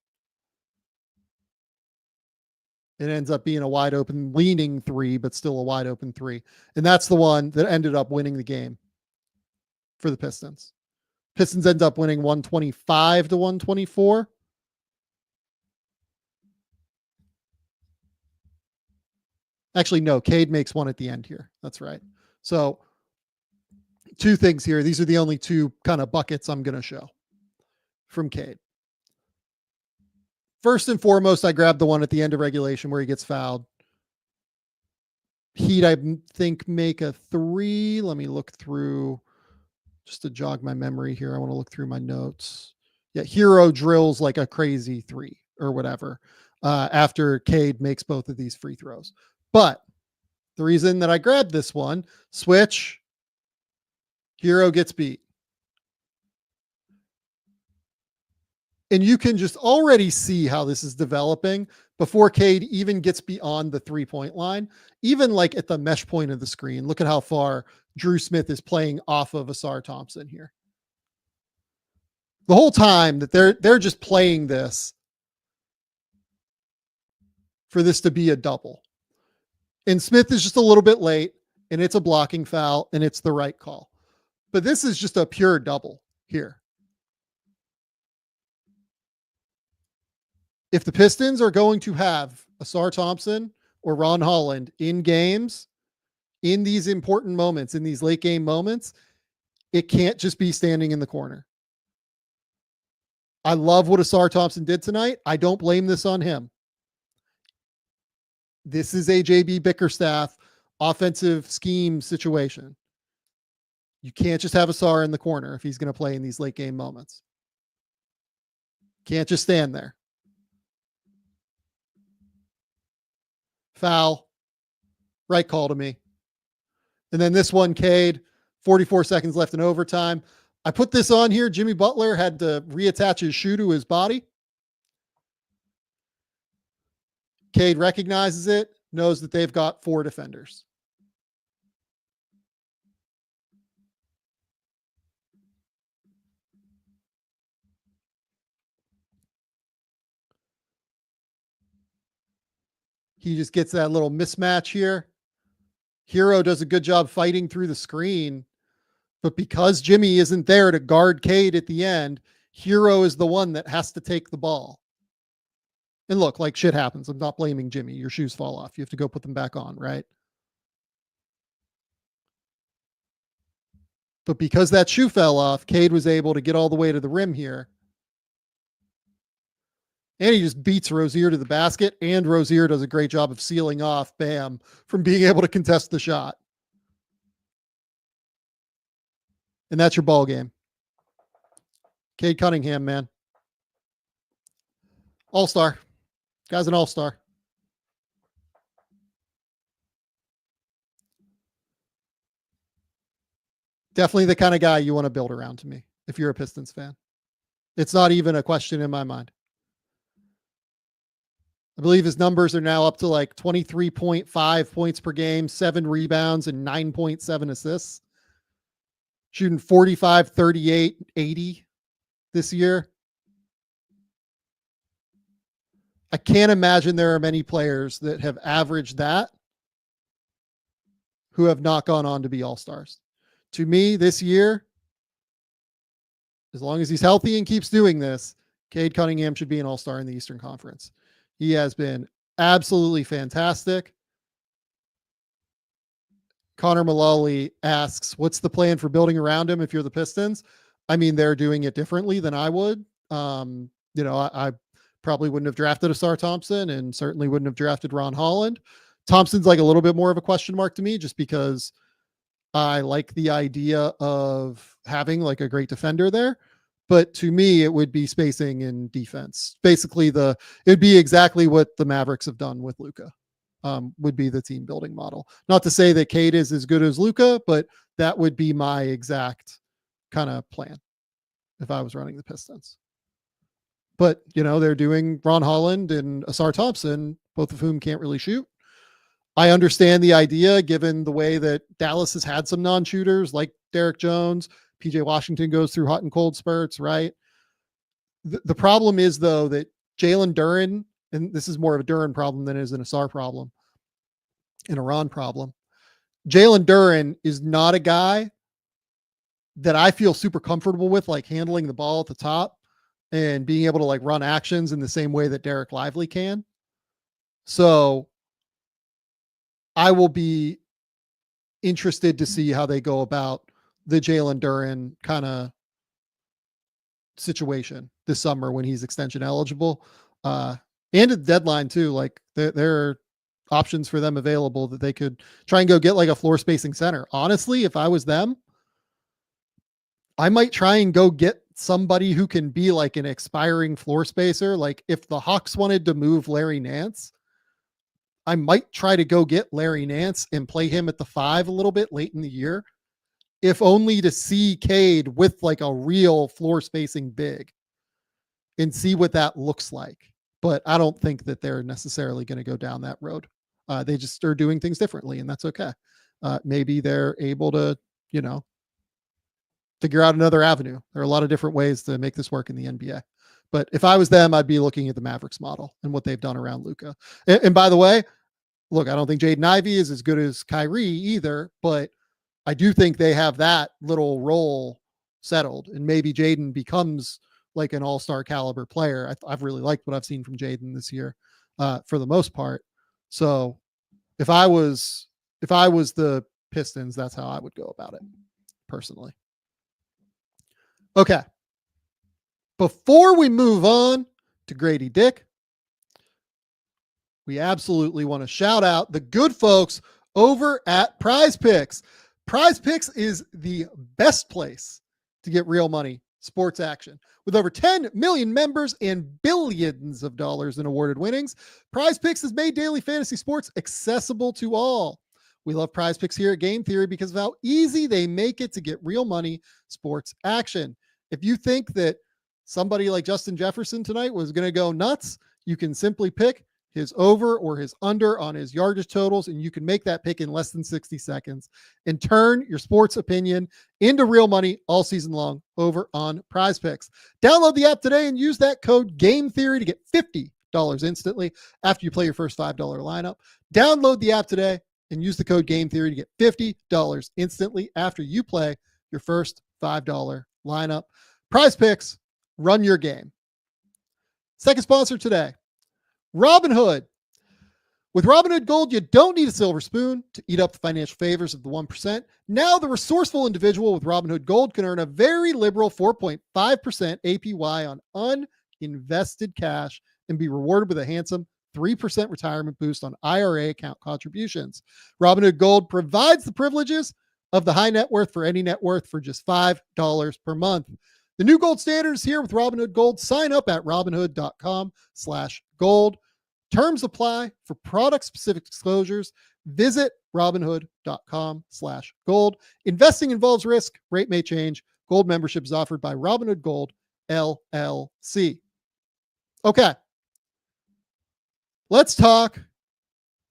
It ends up being a wide open leaning 3, but still a wide open 3. And that's the one that ended up winning the game for the Pistons. Pistons end up winning 125-124. Actually, no, Cade makes one at the end here. That's right. So 2 things here. These are the only 2 kind of buckets I'm going to show from Cade. First and foremost, I grabbed the one at the end of regulation where he gets fouled. Heat, I think, make a 3. Let me look through just to jog my memory here. I want to look through my notes. Yeah, Hero drills like a crazy 3 or whatever after Cade makes both of these free throws. But the reason that I grabbed this one, switch, Hero gets beat. And you can just already see how this is developing before Cade even gets beyond the 3-point line. Even like at the mesh point of the screen, look at how far Drew Smith is playing off of Asar Thompson here. The whole time that they're just playing this, for this to be a double. And Smith is just a little bit late, and it's a blocking foul, and it's the right call. But this is just a pure double here. If the Pistons are going to have Ausar Thompson or Ron Holland in games, in these important moments, in these late game moments, it can't just be standing in the corner. I love what Ausar Thompson did tonight. I don't blame this on him. This is a JB Bickerstaff offensive scheme situation. You can't just have Ausar in the corner if he's going to play in these late game moments. Can't just stand there. Foul. Right call to me. And then this one, Cade, 44 seconds left in overtime. I put this on here. Jimmy Butler had to reattach his shoe to his body. Cade recognizes it, knows that they've got 4 defenders. He just gets that little mismatch here. Hero does a good job fighting through the screen, but because Jimmy isn't there to guard Cade at the end, Hero is the one that has to take the ball. And look, like shit happens. I'm not blaming Jimmy. Your shoes fall off. You have to go put them back on, right? But because that shoe fell off, Cade was able to get all the way to the rim here. And he just beats Rozier to the basket, and Rozier does a great job of sealing off Bam from being able to contest the shot. And that's your ball game. Cade Cunningham, man. All-star. Guy's an all-star. Definitely the kind of guy you want to build around to me if you're a Pistons fan. It's not even a question in my mind. I believe his numbers are now up to like 23.5 points per game, 7 rebounds, and 9.7 assists. Shooting 45, 38, 80 this year. I can't imagine there are many players that have averaged that who have not gone on to be all-stars. To me, this year, as long as he's healthy and keeps doing this, Cade Cunningham should be an all-star in the Eastern Conference. He has been absolutely fantastic. Connor Mullally asks, what's the plan for building around him if you're the Pistons? I mean, they're doing it differently than I would. I probably wouldn't have drafted Ausar Thompson and certainly wouldn't have drafted Ron Holland. Thompson's like a little bit more of a question mark to me just because I like the idea of having like a great defender there. But to me, it would be spacing and defense. Basically, it'd be exactly what the Mavericks have done with Luka. Would be the team building model. Not to say that Cade is as good as Luka, but that would be my exact kind of plan if I was running the Pistons. But, they're doing Ron Holland and Ausar Thompson, both of whom can't really shoot. I understand the idea given the way that Dallas has had some non-shooters like Derek Jones. PJ Washington goes through hot and cold spurts, right? The problem is, though, that Jalen Duren, and this is more of a Duren problem than it is an Ausar problem, an Iran problem. Jalen Duren is not a guy that I feel super comfortable with, like handling the ball at the top and being able to like run actions in the same way that Derek Lively can. So I will be interested to see how they go about the Jalen Duren kind of situation this summer when he's extension eligible. And at the deadline too, like there are options for them available that they could try and go get like a floor spacing center. Honestly, if I was them, I might try and go get somebody who can be like an expiring floor spacer. Like if the Hawks wanted to move Larry Nance, I might try to go get Larry Nance and play him at the 5 a little bit late in the year, if only to see Cade with like a real floor spacing big and see what that looks like. But I don't think that they're necessarily going to go down that road. They just are doing things differently, and that's okay. Maybe they're able to, figure out another avenue. There are a lot of different ways to make this work in the NBA. But if I was them, I'd be looking at the Mavericks model and what they've done around Luka. And by the way, look, I don't think Jaden Ivey is as good as Kyrie either, but I do think they have that little role settled, and maybe Jaden becomes like an all-star caliber player. I've really liked what I've seen from Jaden this year, for the most part. So if I was the Pistons, that's how I would go about it personally. Okay. Before we move on to Gradey Dick, we absolutely want to shout out the good folks over at PrizePicks. PrizePicks is the best place to get real money sports action. With over 10 million members and billions of dollars in awarded winnings, PrizePicks has made daily fantasy sports accessible to all. We love PrizePicks here at Game Theory because of how easy they make it to get real money sports action. If you think that somebody like Justin Jefferson tonight was going to go nuts, you can simply pick his over or his under on his yardage totals, and you can make that pick in less than 60 seconds and turn your sports opinion into real money all season long over on PrizePicks. Download the app today and use that code Game Theory to get $50 instantly after you play your first $5 lineup. Download the app today and use the code Game Theory to get $50 instantly after you play your first $5 lineup. PrizePicks, run your game. Second sponsor today, Robinhood. With Robinhood Gold, you don't need a silver spoon to eat up the financial favors of the 1%. Now, the resourceful individual with Robinhood Gold can earn a very liberal 4.5% APY on uninvested cash and be rewarded with a handsome 3% retirement boost on IRA account contributions. Robinhood Gold provides the privileges of the high net worth for any net worth for just $5 per month. The new gold standard is here with Robinhood Gold. Sign up at robinhood.com/gold. Terms apply. For product-specific disclosures, visit robinhood.com/gold. Investing involves risk. Rate may change. Gold membership is offered by Robinhood Gold, LLC. Okay. Let's talk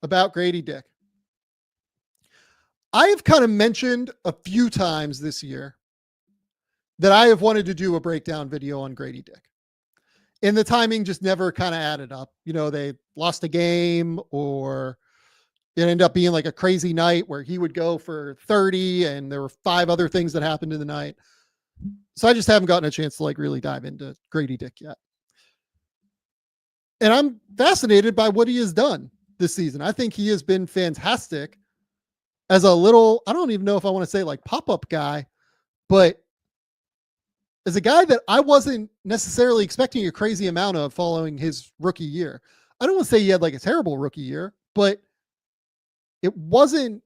about Gradey Dick. I have kind of mentioned a few times this year that I have wanted to do a breakdown video on Gradey Dick. And the timing just never kind of added up. You know, they lost a game, or it ended up being like a crazy night where he would go for 30 and there were 5 other things that happened in the night. So I just haven't gotten a chance to like really dive into Gradey Dick yet. And I'm fascinated by what he has done this season. I think he has been fantastic as a little, I don't even know if I want to say like pop-up guy, but as a guy that I wasn't necessarily expecting a crazy amount of following his rookie year. I don't want to say he had like a terrible rookie year, but it wasn't,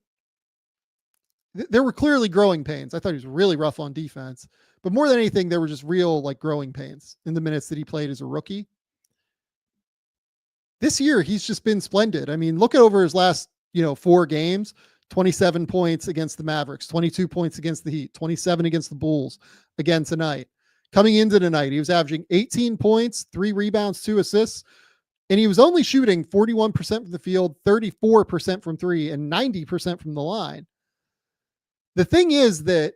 there were clearly growing pains. I thought he was really rough on defense, but more than anything, there were just real like growing pains in the minutes that he played as a rookie. This year, he's just been splendid. I mean, look at over his last, 4 games, 27 points against the Mavericks, 22 points against the Heat, 27 against the Bulls again tonight. Coming into tonight, he was averaging 18 points, 3 rebounds, 2 assists, and he was only shooting 41% from the field, 34% from 3, and 90% from the line. The thing is that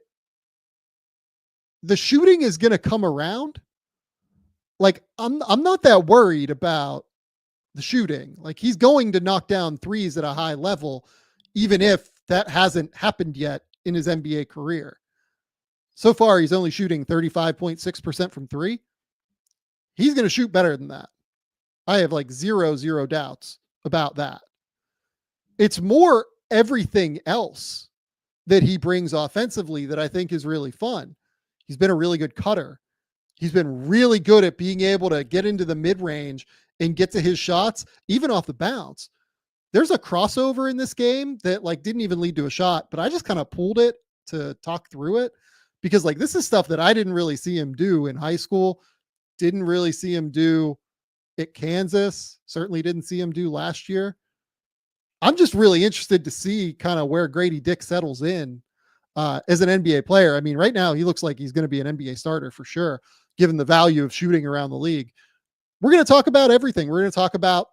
the shooting is going to come around. Like, I'm not that worried about the shooting. Like, he's going to knock down threes at a high level, even if that hasn't happened yet in his NBA career. So far, he's only shooting 35.6% from 3. He's going to shoot better than that. I have like zero doubts about that. It's more everything else that he brings offensively that I think is really fun. He's been a really good cutter. He's been really good at being able to get into the mid-range and get to his shots, even off the bounce. There's a crossover in this game that like didn't even lead to a shot, but I just kind of pulled it to talk through it because like this is stuff that I didn't really see him do in high school. Didn't really see him do at Kansas. Certainly didn't see him do last year. I'm just really interested to see kind of where Gradey Dick settles in as an NBA player. I mean, right now he looks like he's going to be an NBA starter for sure, given the value of shooting around the league. We're going to talk about everything. We're going to talk about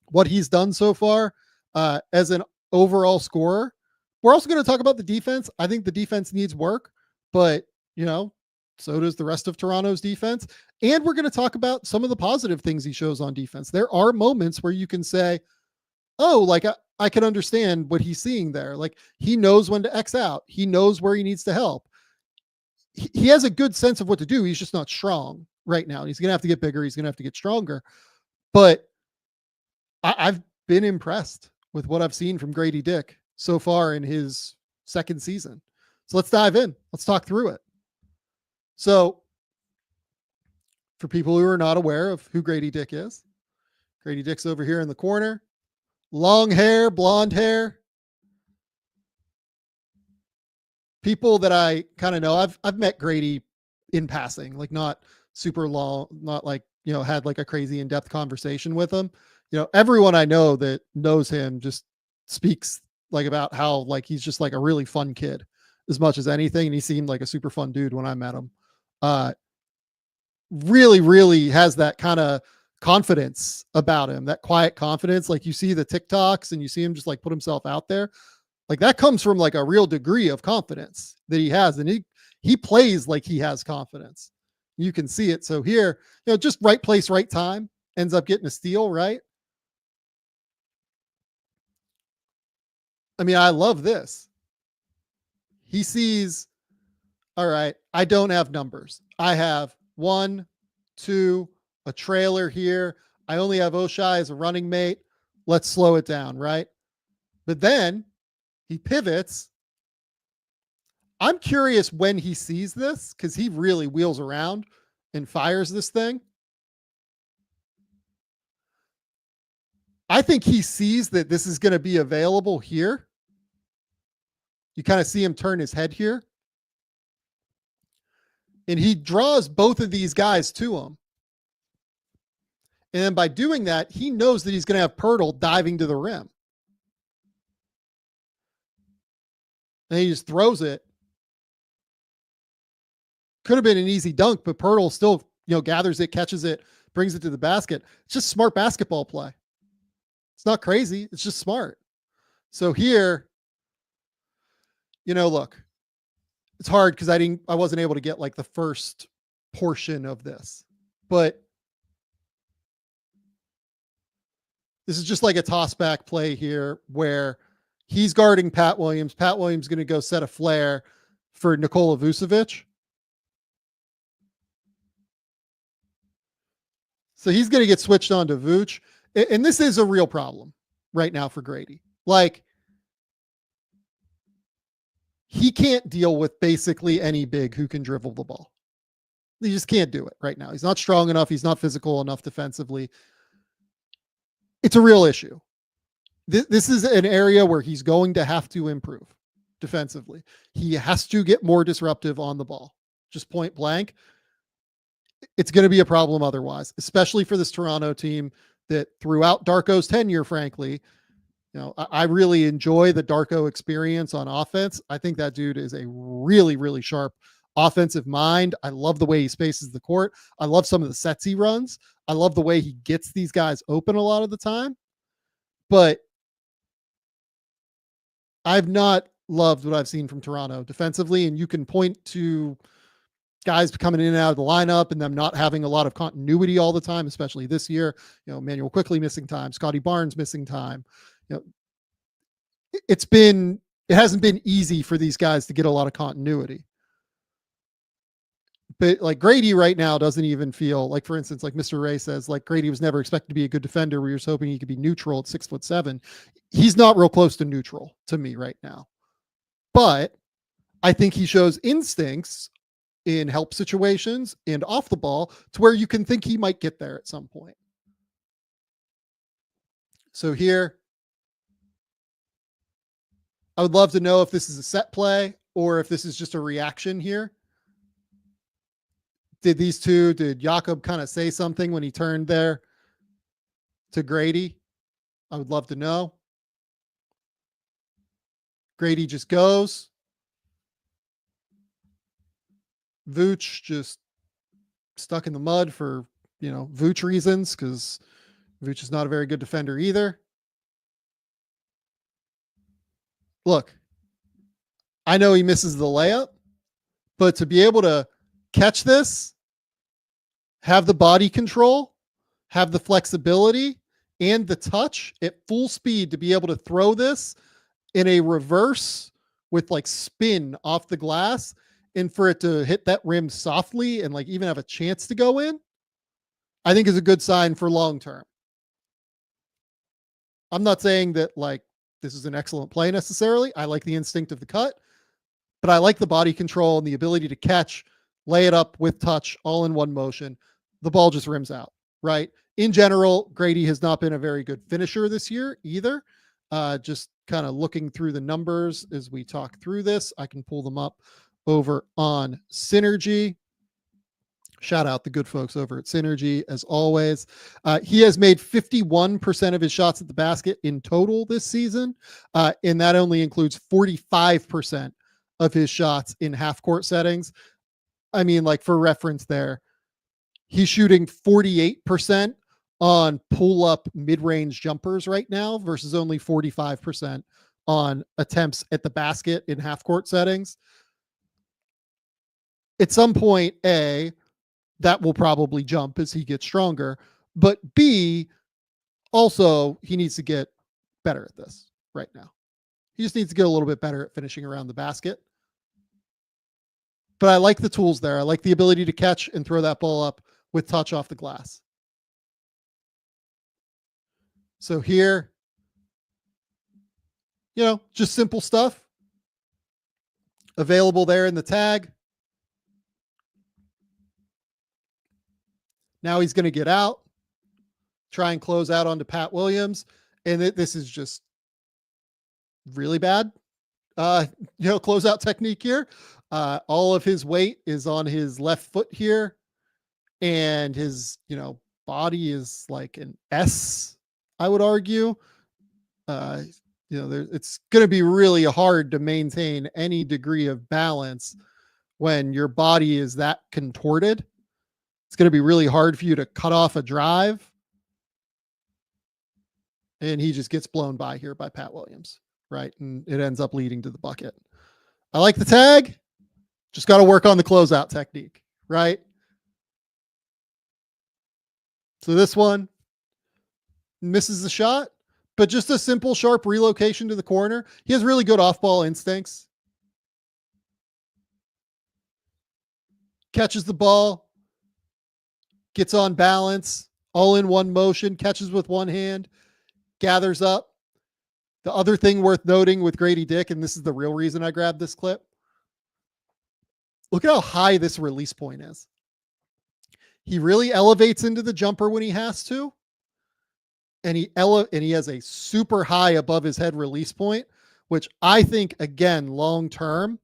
what he's done so far as an overall scorer. We're also going to talk about the defense. I think the defense needs work, but So does the rest of Toronto's defense. And we're going to talk about some of the positive things he shows on defense. There are moments where you can say, oh, like I can understand what he's seeing there. Like he knows when to X out. He knows where he needs to help. He has a good sense of what to do. He's just not strong right now. He's going to have to get bigger. He's going to have to get stronger. But I've been impressed with what I've seen from Gradey Dick so far in his second season. So let's dive in. Let's talk through it. So for people who are not aware of who Gradey Dick is, Gradey Dick's over here in the corner. Long hair, blonde hair. People that I kind of know, I've met Gradey in passing, like not super long, not like, had like a crazy in-depth conversation with him. Everyone I know that knows him just speaks like about how like he's just like a really fun kid as much as anything. And he seemed like a super fun dude when I met him. Really, really has that kind of confidence about him, that quiet confidence. Like you see the TikToks and you see him just like put himself out there. Like that comes from like a real degree of confidence that he has. And he plays like he has confidence. You can see it. So here, just right place, right time, ends up getting a steal, right? I mean, I love this. He sees, all right, I don't have numbers. I have 1, 2, a trailer here. I only have Oshai as a running mate. Let's slow it down, right? But then he pivots. I'm curious when he sees this because he really wheels around and fires this thing. I think he sees that this is going to be available here. You kind of see him turn his head here. And he draws both of these guys to him. And then by doing that, he knows that he's going to have Pirtle diving to the rim. And he just throws it. Could have been an easy dunk, but Pirtle still, gathers it, catches it, brings it to the basket. It's just smart basketball play. It's not crazy. It's just smart. So here, look, it's hard because I wasn't able to get like the first portion of this, but this is just like a toss back play here where he's guarding Pat Williams. Pat Williams is going to go set a flare for Nikola Vucevic. So he's going to get switched on to Vooch. And this is a real problem right now for Gradey. Like, he can't deal with basically any big who can dribble the ball. He just can't do it right now. He's not strong enough. He's not physical enough defensively. It's a real issue. This is an area where he's going to have to improve defensively. He has to get more disruptive on the ball. Just point blank. It's going to be a problem otherwise, especially for this Toronto team that throughout Darko's tenure, frankly, I really enjoy the Darko experience on offense. I think that dude is a really, really sharp offensive mind. I love the way he spaces the court. I love some of the sets he runs. I love the way he gets these guys open a lot of the time. But I've not loved what I've seen from Toronto defensively, and you can point to guys coming in and out of the lineup and them not having a lot of continuity all the time, especially this year. Emmanuel Quickly missing time, Scotty Barnes missing time. It hasn't been easy for these guys to get a lot of continuity. But like Gradey right now doesn't even feel like, for instance, like Mr. Ray says, like Gradey was never expected to be a good defender. We were just hoping he could be neutral at 6'7". He's not real close to neutral to me right now, but I think he shows instincts in help situations and off the ball to where you can think he might get there at some point. So here, I would love to know if this is a set play or if this is just a reaction here. Did Jakob kind of say something when he turned there to Gradey? I would love to know. Gradey just goes. Vooch just stuck in the mud for, Vooch reasons, because Vooch is not a very good defender either. Look, I know he misses the layup, but to be able to catch this, have the body control, have the flexibility and the touch at full speed to be able to throw this in a reverse with like spin off the glass, and for it to hit that rim softly and like even have a chance to go in, I think is a good sign for long term. I'm not saying that like this is an excellent play necessarily. I like the instinct of the cut, but I like the body control and the ability to catch, lay it up with touch all in one motion. The ball just rims out, right? In general, Gradey has not been a very good finisher this year either. Just kind of looking through the numbers as we talk through this, I can pull them up over on Synergy. Shout out the good folks over at Synergy as always. He has made 51% of his shots at the basket in total this season. And that only includes 45% of his shots in half court settings. I mean, like for reference there, he's shooting 48% on pull up mid-range jumpers right now versus only 45% on attempts at the basket in half court settings. At some point, A, that will probably jump as he gets stronger, but B, also he needs to get better at this right now. He just needs to get a little bit better at finishing around the basket. But I like the tools there. I like the ability to catch and throw that ball up with touch off the glass. So here, just simple stuff available there in the tag. Now he's going to get out, try and close out onto Pat Williams. And this is just really bad, closeout technique here. All of his weight is on his left foot here. And his, body is like an S, I would argue. It's going to be really hard to maintain any degree of balance when your body is that contorted. It's going to be really hard for you to cut off a drive. And he just gets blown by here by Pat Williams, right? And it ends up leading to the bucket. I like the tag. Just got to work on the closeout technique, right? So this one misses the shot, but just a simple, sharp relocation to the corner. He has really good off-ball instincts. Catches the ball, gets on balance, all in one motion, catches with one hand, gathers up. The other thing worth noting with Gradey Dick, and this is the real reason I grabbed this clip, look at how high this release point is. He really elevates into the jumper when he has to. And he has a super high above his head release point, which I think, again, long-term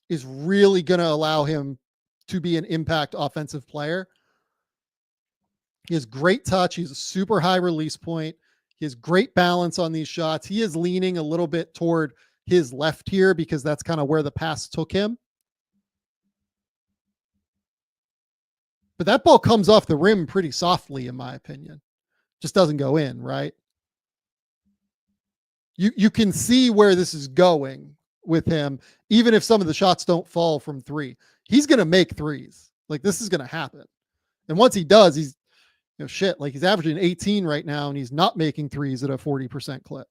is really going to allow him to be an impact offensive player. He has great touch. He's a super high release point. He has great balance on these shots. He is leaning a little bit toward his left here because that's kind of where the pass took him. But that ball comes off the rim pretty softly, in my opinion. Just doesn't go in, right? You can see where this is going with him, even if some of the shots don't fall from three. He's going to make threes. Like, this is going to happen. And once he does, he's, he's averaging 18 right now, and he's not making threes at a 40% clip.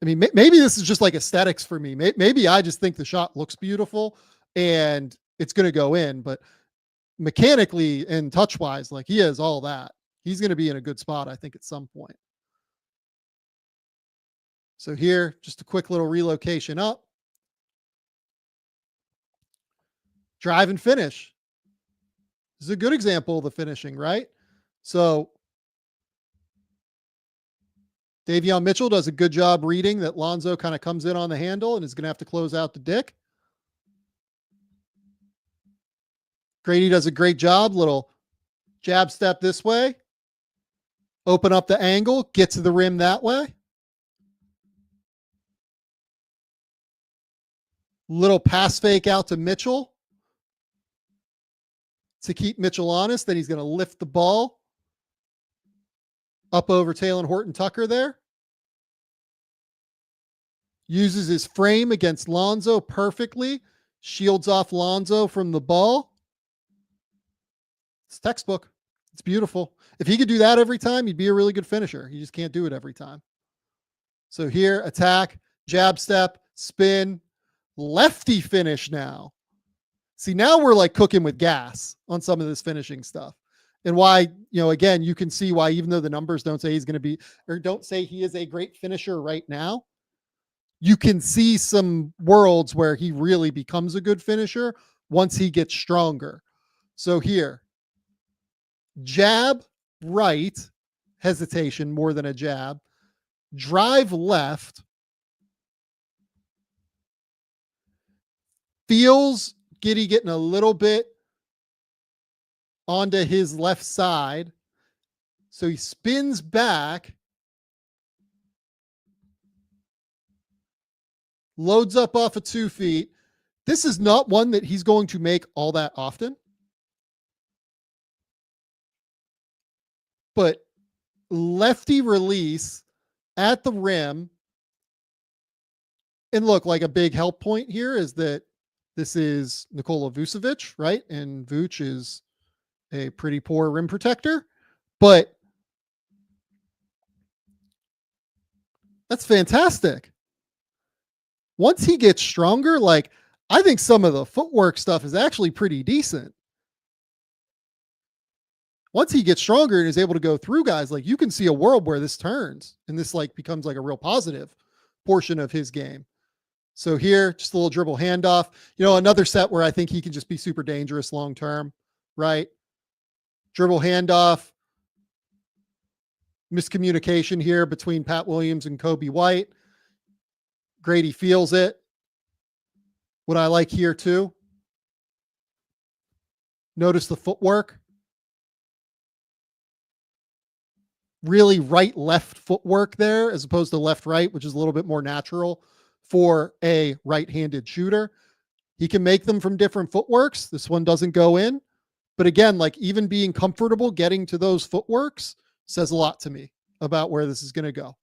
I mean, maybe this is just like aesthetics for me. Maybe I just think the shot looks beautiful and it's going to go in, but mechanically and touch wise, like he has all that. He's going to be in a good spot, I think, at some point. So here, just a quick little relocation up. Drive and finish. This is a good example of the finishing, right? So Davion Mitchell does a good job reading that Lonzo kind of comes in on the handle and is going to have to close out the Dick. Gradey does a great job. Little jab step this way. Open up the angle. Get to the rim that way. Little pass fake out to Mitchell to keep Mitchell honest. Then he's going to lift the ball up over Talen Horton-Tucker there. Uses his frame against Lonzo perfectly. shields off Lonzo from the ball. It's textbook. It's beautiful. If he could do that every time, he'd be a really good finisher. He just can't do it every time. So here, attack, jab step, spin, lefty finish now. See, now we're like cooking with gas on some of this finishing stuff. And why, again, you can see why, even though the numbers don't say he's going to be, or don't say he is a great finisher right now, you can see some worlds where he really becomes a good finisher once he gets stronger. So here, jab right, hesitation more than a jab, drive left, feels Giddy getting a little bit onto his left side. So he spins back, loads up off of 2 feet. This is not one that he's going to make all that often. But lefty release at the rim. And look, like a big help point here is that this is Nikola Vucevic, right? And Vuce is a pretty poor rim protector, but that's fantastic. Once he gets stronger, like, I think some of the footwork stuff is actually pretty decent. Once he gets stronger and is able to go through guys, like, you can see a world where this turns and this like becomes like a real positive portion of his game. So here, just a little dribble handoff, another set where I think he can just be super dangerous long-term, right? Dribble handoff, miscommunication here between Pat Williams and Kobe White. Gradey feels it. What I like here too, notice the footwork. Really right-left footwork there as opposed to left-right, which is a little bit more natural for a right-handed shooter. He can make them from different footworks. This one doesn't go in. But again, like, even being comfortable getting to those footworks says a lot to me about where this is going to go.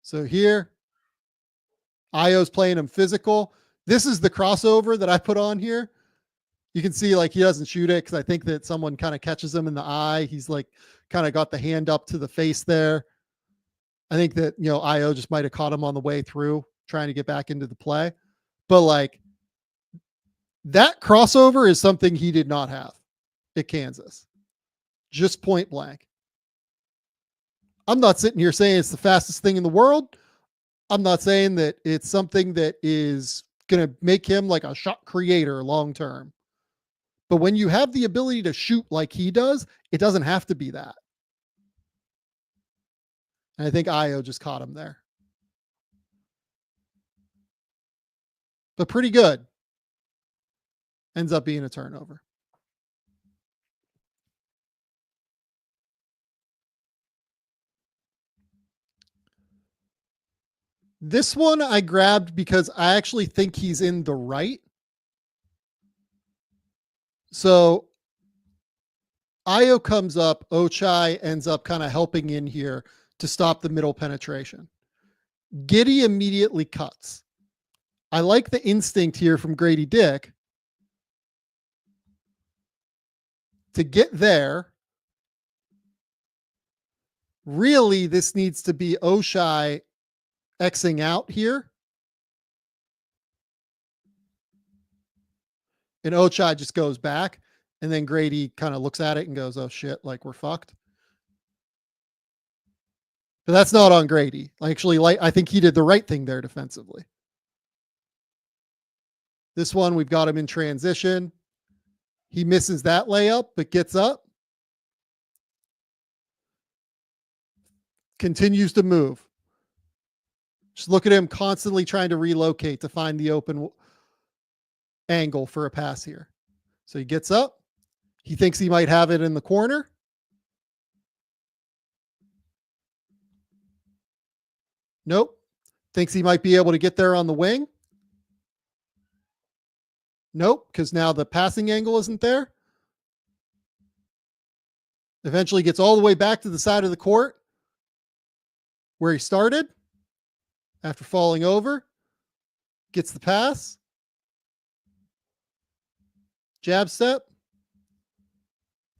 So here, Io's playing him physical. This is the crossover that I put on here. You can see like he doesn't shoot it because I think that someone kind of catches him in the eye. He's like kind of got the hand up to the face there. I think that, Io just might have caught him on the way through trying to get back into the play. But like, that crossover is something he did not have at Kansas. Just point blank. I'm not sitting here saying it's the fastest thing in the world. I'm not saying that it's something that is going to make him like a shot creator long term. But when you have the ability to shoot like he does, it doesn't have to be that. And I think Io just caught him there. But pretty good. Ends up being a turnover. This one I grabbed because I actually think he's in the right. So Io comes up, Ochai ends up kind of helping in here to stop the middle penetration. Giddy immediately cuts. I like the instinct here from Gradey Dick to get there. Really, this needs to be Ochai Xing out here. And Ochai just goes back. And then Gradey kind of looks at it and goes, oh shit, like we're fucked. But that's not on Gradey. Actually, I think he did the right thing there defensively. This one, we've got him in transition. He misses that layup, but gets up. Continues to move. Just look at him constantly trying to relocate to find the open angle for a pass here. So he gets up. He thinks he might have it in the corner. Nope. Thinks he might be able to get there on the wing. Nope, because now the passing angle isn't there. Eventually gets all the way back to the side of the court where he started after falling over. Gets the pass. Jab step.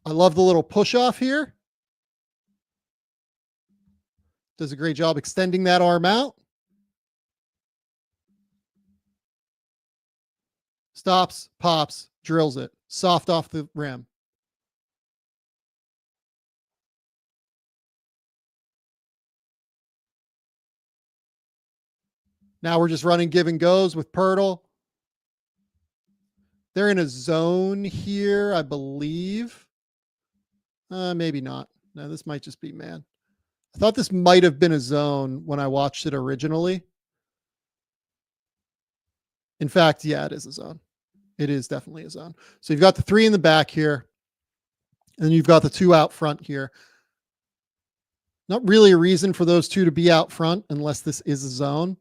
I love the little push off here. Does a great job extending that arm out. Stops, pops, drills it. Soft off the rim. Now we're just running give and goes with Pirtle. They're in a zone here, I believe. Maybe not. No, this might just be man. I thought this might have been a zone when I watched it originally. In fact, yeah, it is a zone. It is definitely a zone. So you've got the 3 in the back here, and you've got the 2 out front here. Not really a reason for those 2 to be out front unless this is a zone.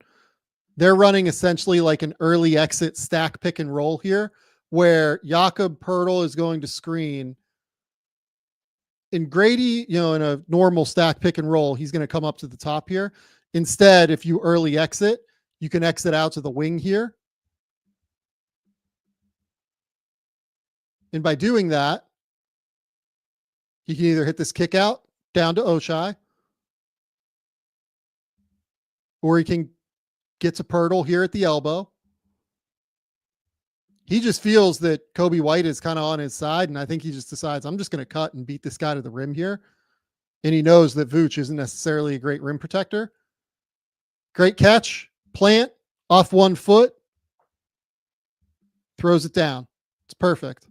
They're running essentially like an early exit stack pick and roll here, where Jakob Poeltl is going to screen. In Gradey, in a normal stack pick and roll, he's going to come up to the top here. Instead, if you early exit, you can exit out to the wing here. And by doing that, he can either hit this kick out down to Oshai, or he can get to Poeltl here at the elbow. He just feels that Kobe White is kind of on his side, and I think he just decides, I'm just going to cut and beat this guy to the rim here. And he knows that Vooch isn't necessarily a great rim protector. Great catch, plant, off 1 foot, throws it down. It's perfect.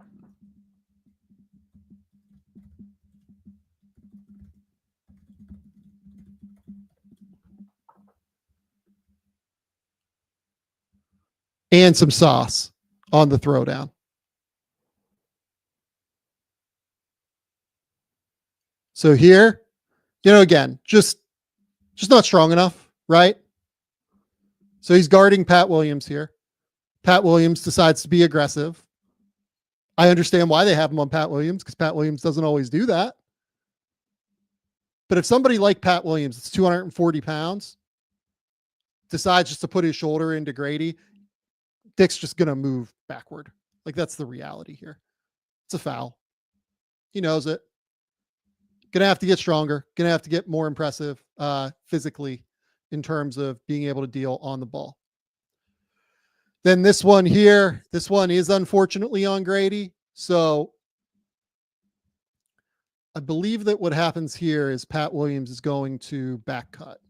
And some sauce on the throwdown. So here, again, just not strong enough, right? So he's guarding Pat Williams here. Pat Williams decides to be aggressive. I understand why they have him on Pat Williams, because Pat Williams doesn't always do that. But if somebody like Pat Williams, it's 240 pounds, decides just to put his shoulder into Gradey, Dick's just going to move backward. Like, that's the reality here. It's a foul. He knows it. Going to have to get stronger. Going to have to get more impressive physically in terms of being able to deal on the ball. Then this one here, this one is unfortunately on Gradey. So I believe that what happens here is Pat Williams is going to back cut.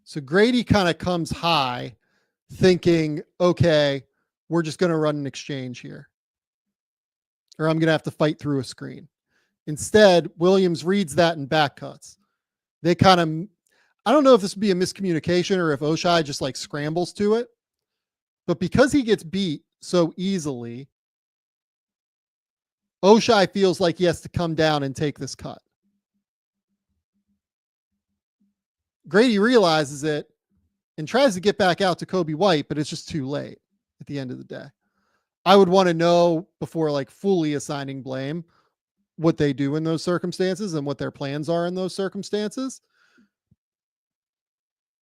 So Gradey kind of comes high thinking, okay, we're just going to run an exchange here, or I'm going to have to fight through a screen. Instead, Williams reads that and back cuts. They kind of, I don't know if this would be a miscommunication or if Oshai just like scrambles to it, but because he gets beat so easily, Oshai feels like he has to come down and take this cut. Gradey realizes it and tries to get back out to Kobe White, but it's just too late at the end of the day. I would want to know before like fully assigning blame what they do in those circumstances and what their plans are in those circumstances.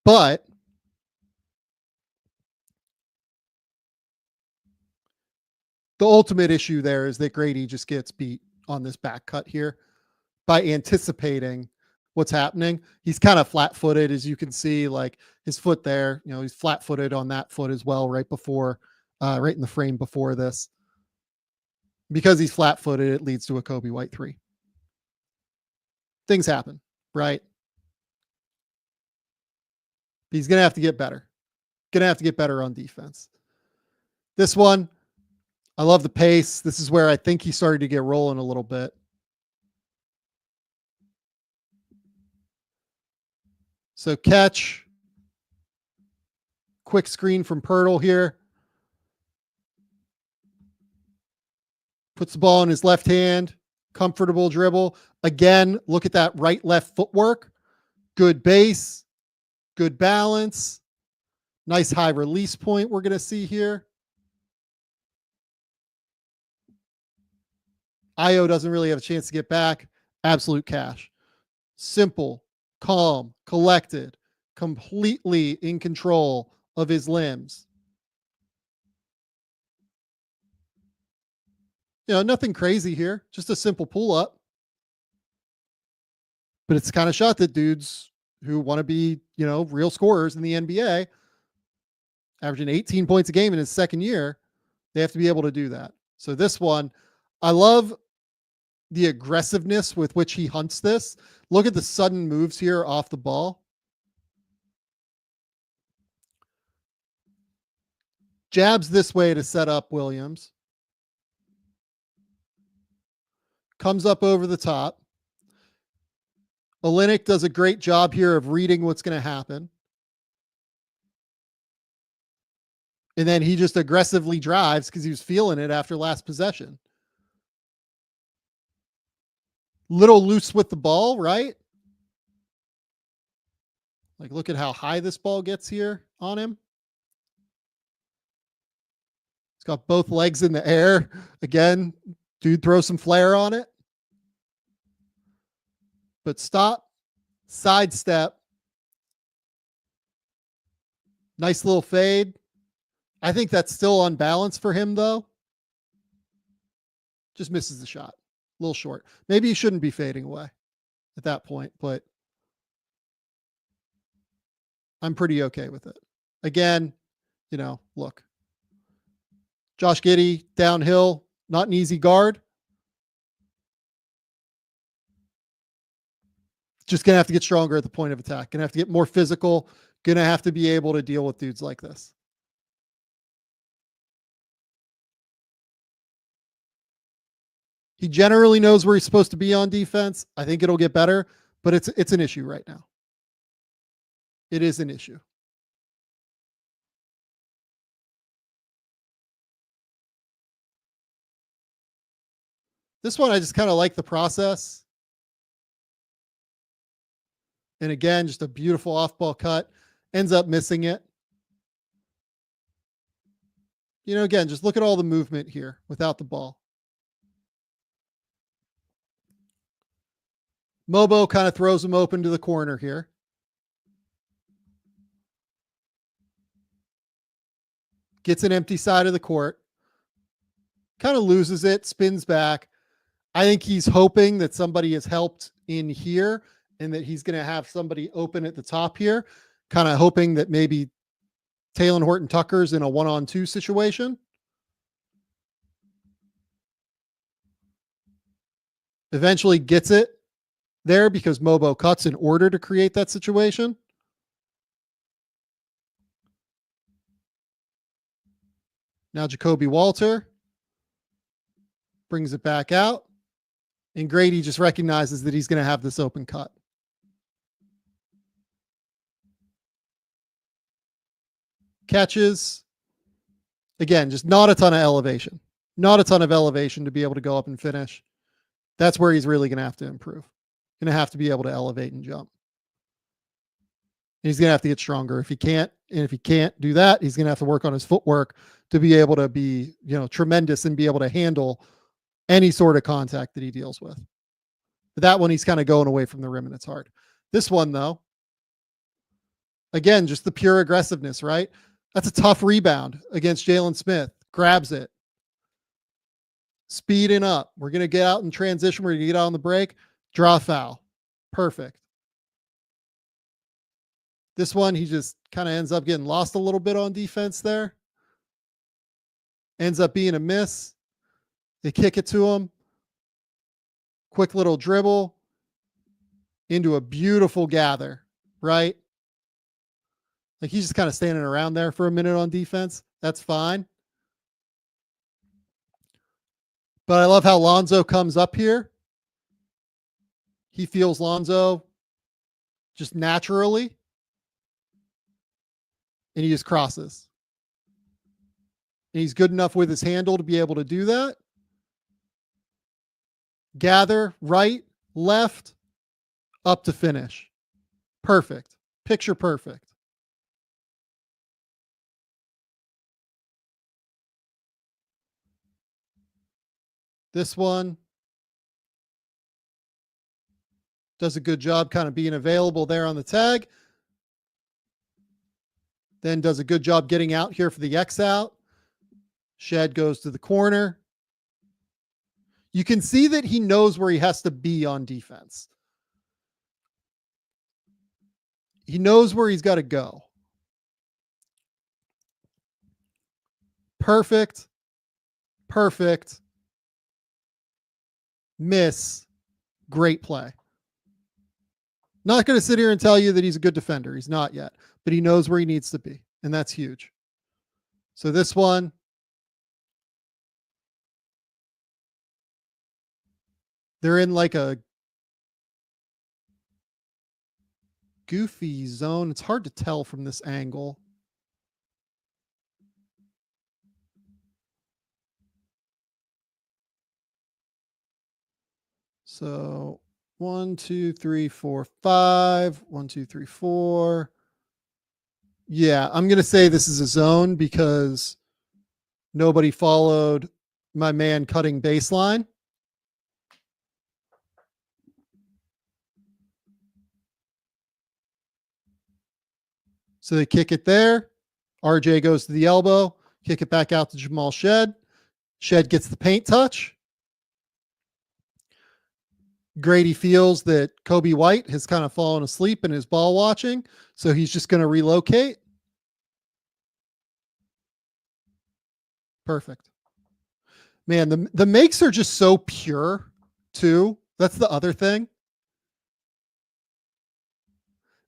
But the ultimate issue there is that Gradey just gets beat on this back cut here by anticipating what's happening. He's kind of flat-footed, as you can see, like his foot there, he's flat-footed on that foot as well, right in the frame before this. Because he's flat-footed, it leads to a Kobe White 3. Things happen, right? He's going to have to get better. Going to have to get better on defense. This one, I love the pace. This is where I think he started to get rolling a little bit. So catch. Quick screen from Poeltl here. Puts the ball in his left hand. Comfortable dribble. Again, look at that right-left footwork. Good base. Good balance. Nice high release point we're going to see here. Io doesn't really have a chance to get back. Absolute cash. Simple, calm, collected, completely in control of his limbs. Nothing crazy here, just a simple pull up. But it's the kind of shot that dudes who want to be, real scorers in the NBA, averaging 18 points a game in his second year, they have to be able to do that. So this one, I love the aggressiveness with which he hunts this. Look at the sudden moves here off the ball. Jabs this way to set up Williams. Comes up over the top. Olynyk does a great job here of reading what's going to happen. And then he just aggressively drives because he was feeling it after last possession. Little loose with the ball, right? Like, look at how high this ball gets here on him. He's got both legs in the air. Again, dude, throw some flair on it. But stop, sidestep. Nice little fade. I think that's still unbalanced for him, though. Just misses the shot. A little short. Maybe he shouldn't be fading away at that point, but I'm pretty okay with it. Again, look. Josh Giddey, downhill, not an easy guard. Just going to have to get stronger at the point of attack. Going to have to get more physical. Going to have to be able to deal with dudes like this. He generally knows where he's supposed to be on defense. I think it'll get better, but it's an issue right now. It is an issue. This one, I just kind of like the process. And again, just a beautiful off-ball cut. Ends up missing it. Again, just look at all the movement here without the ball. Mobo kind of throws him open to the corner here. Gets an empty side of the court. Kind of loses it, spins back. I think he's hoping that somebody has helped in here and that he's going to have somebody open at the top here. Kind of hoping that maybe Talen Horton-Tucker's in a 1-on-2 situation. Eventually gets it there because Mobo cuts in order to create that situation. Now Jacoby Walter brings it back out. And Gradey just recognizes that he's going to have this open cut. Catches. Again, just not a ton of elevation. Not a ton of elevation to be able to go up and finish. That's where he's really going to have to improve. Going to have to be able to elevate and jump. He's going to have to get stronger. If he can't do that, he's going to have to work on his footwork to be able to be, tremendous and be able to handle any sort of contact that he deals with. But that one, he's kind of going away from the rim and it's hard. This one, though, again, just the pure aggressiveness, right? That's a tough rebound against Jalen Smith. Grabs it. Speeding up. We're going to get out in transition. We're going to get out on the break. Draw a foul. Perfect. This one, he just kind of ends up getting lost a little bit on defense there. Ends up being a miss. They kick it to him. Quick little dribble into a beautiful gather, right? Like he's just kind of standing around there for a minute on defense. That's fine. But I love how Lonzo comes up here. He feels Lonzo just naturally. And he just crosses. And he's good enough with his handle to be able to do that. Gather, right, left, up to finish. Perfect. Picture perfect. This one does a good job kind of being available there on the tag. Then does a good job getting out here for the X out. Shed goes to the corner. You can see that he knows where he has to be on defense. He knows where he's got to go. Perfect. Perfect. Miss. Great play. Not going to sit here and tell you that he's a good defender. He's not yet, but he knows where he needs to be, and that's huge. So this one, they're in like a goofy zone. It's hard to tell from this angle. So 1, 2, 3, 4, 5. 1, 2, 3, 4. Yeah, I'm going to say this is a zone because nobody followed my man cutting baseline. So they kick it there. RJ goes to the elbow, kick it back out to Jamal Shed. Shed gets the paint touch. Gradey feels that Kobe White has kind of fallen asleep in his ball watching, so he's just going to relocate. Perfect. Man, the makes are just so pure, too. That's the other thing.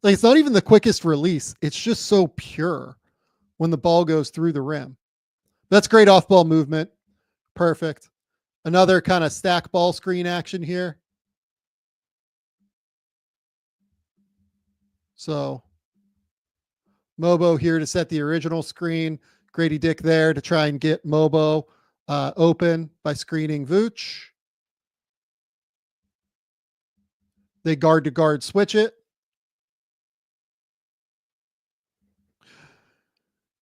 Like, it's not even the quickest release. It's just so pure when the ball goes through the rim. That's great off-ball movement. Perfect. Another kind of stack ball screen action here. So Mobo here to set the original screen. Gradey Dick there to try and get Mobo open by screening Vooch. They guard to guard switch it.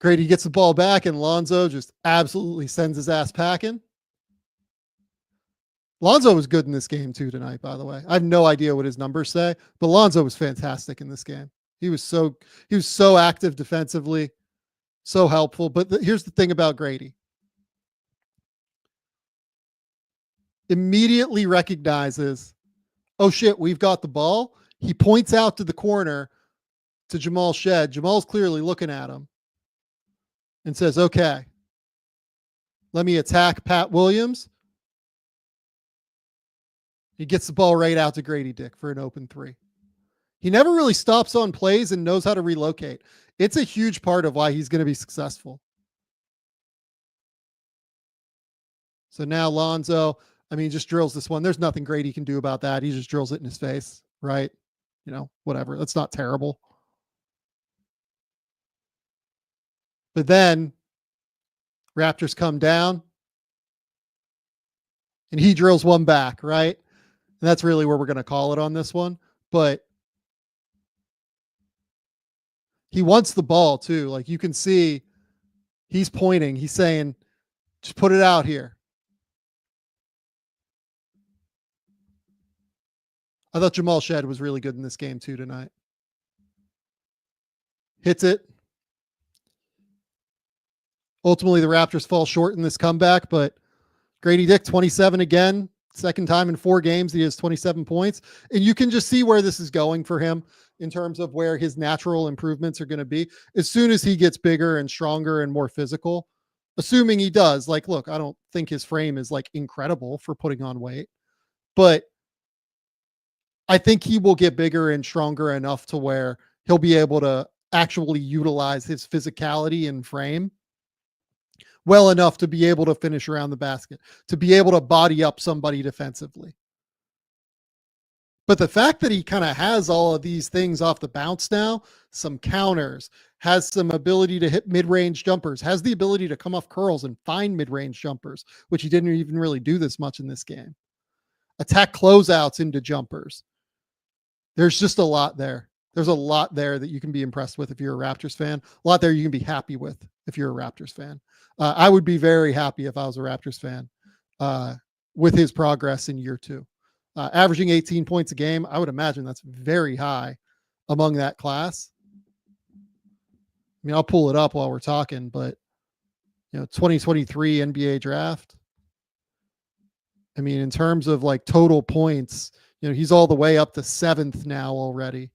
Gradey gets the ball back, and Lonzo just absolutely sends his ass packing. Lonzo was good in this game too tonight, by the way. I have no idea what his numbers say, but Lonzo was fantastic in this game. He was so active defensively, so helpful. But here's the thing about Gradey. Immediately recognizes, oh shit, we've got the ball. He points out to the corner to Jamal Shed. Jamal's clearly looking at him and says, okay, let me attack Pat Williams. He gets the ball right out to Gradey Dick for an open three. He never really stops on plays and knows how to relocate. It's a huge part of why he's going to be successful. So now Lonzo, just drills this one. There's nothing Gradey can do about that. He just drills it in his face, right? Whatever. That's not terrible. But then Raptors come down and he drills one back, right? And that's really where we're going to call it on this one. But he wants the ball too. Like, you can see he's pointing. He's saying, just put it out here. I thought Jamal Shed was really good in this game too tonight. Hits it. Ultimately, the Raptors fall short in this comeback, but Gradey Dick, 27 again. Second time in 4 games he has 27 points. And you can just see where this is going for him in terms of where his natural improvements are going to be. As soon as he gets bigger and stronger and more physical, assuming he does. Like, look, I don't think his frame is like incredible for putting on weight, but I think he will get bigger and stronger enough to where he'll be able to actually utilize his physicality and frame well enough to be able to finish around the basket, to be able to body up somebody defensively. But the fact that he kind of has all of these things off the bounce now, some counters, has some ability to hit mid-range jumpers, has the ability to come off curls and find mid-range jumpers, which he didn't even really do this much in this game. Attack closeouts into jumpers. There's just a lot there. There's a lot there that you can be impressed with if you're a Raptors fan. A lot there you can be happy with if you're a Raptors fan. I would be very happy if I was a Raptors fan with his progress in year 2. Averaging 18 points a game, I would imagine that's very high among that class. mean, I'll pull it up while we're talking, but 2023 NBA draft. I mean, in terms of like total points, he's all the way up to 7th now already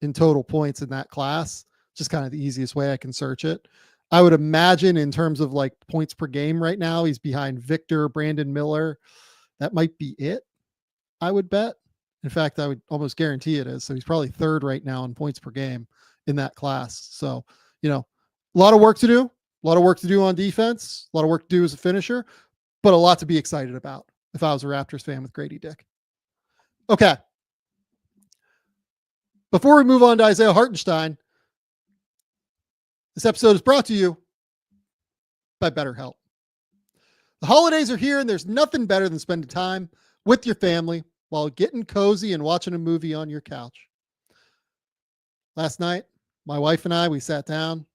in total points in that class. Just kind of the easiest way I can search it. I would imagine in terms of like points per game right now, he's behind Victor, Brandon Miller. That might be it, I would bet. In fact, I would almost guarantee it is. So he's probably 3rd right now in points per game in that class. So, a lot of work to do, a lot of work to do on defense, a lot of work to do as a finisher, but a lot to be excited about if I was a Raptors fan with Gradey Dick. Okay. Before we move on to Isaiah Hartenstein, this episode is brought to you by BetterHelp. The holidays are here, and there's nothing better than spending time with your family while getting cozy and watching a movie on your couch. Last night, my wife and I, we sat down.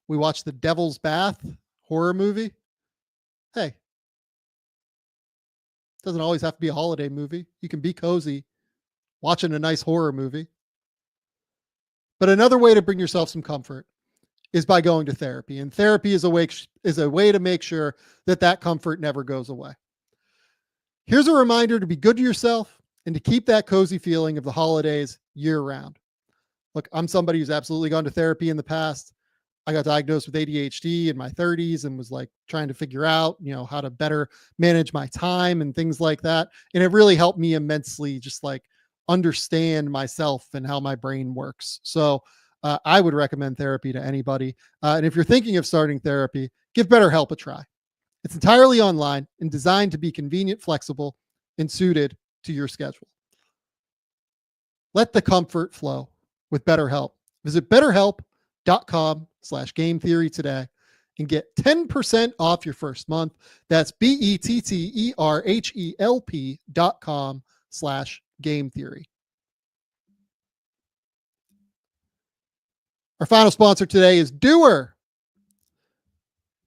We watched The Devil's Bath horror movie. Hey, doesn't always have to be a holiday movie. You can be cozy watching a nice horror movie. But another way to bring yourself some comfort is by going to therapy. And therapy is a way to make sure that comfort never goes away. Here's a reminder to be good to yourself and to keep that cozy feeling of the holidays year round. Look, I'm somebody who's absolutely gone to therapy in the past. I got diagnosed with ADHD in my 30s and was like trying to figure out, how to better manage my time and things like that. And it really helped me immensely just like understand myself and how my brain works. So I would recommend therapy to anybody. And if you're thinking of starting therapy, give BetterHelp a try. It's entirely online and designed to be convenient, flexible, and suited to your schedule. Let the comfort flow with BetterHelp. Visit BetterHelp.com/Game Theory today and get 10% off your first month. That's BetterHelp.com/Game Theory. Our final sponsor today is Duer.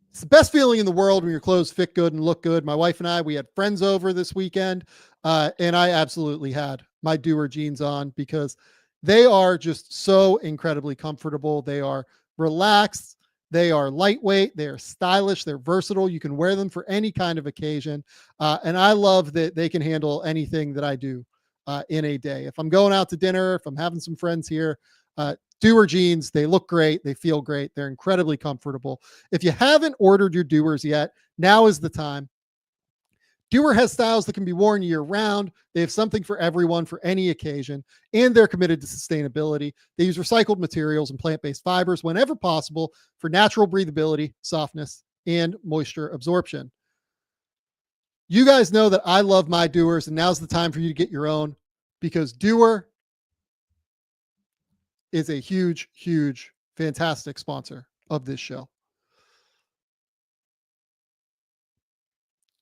It's the best feeling in the world when your clothes fit good and look good. My wife and I, we had friends over this weekend, and I absolutely had my Duer jeans on because they are just so incredibly comfortable. They are relaxed. They are lightweight. They are stylish. They're versatile. You can wear them for any kind of occasion. And I love that they can handle anything that I do in a day. If I'm going out to dinner, if I'm having some friends here, Duer jeans, they look great. They feel great. They're incredibly comfortable. If you haven't ordered your Duers yet, now is the time. Duer has styles that can be worn year round. They have something for everyone for any occasion, and they're committed to sustainability. They use recycled materials and plant-based fibers whenever possible for natural breathability, softness, and moisture absorption. You guys know that I love my Duers, and now's the time for you to get your own because Duer is a huge, huge, fantastic sponsor of this show.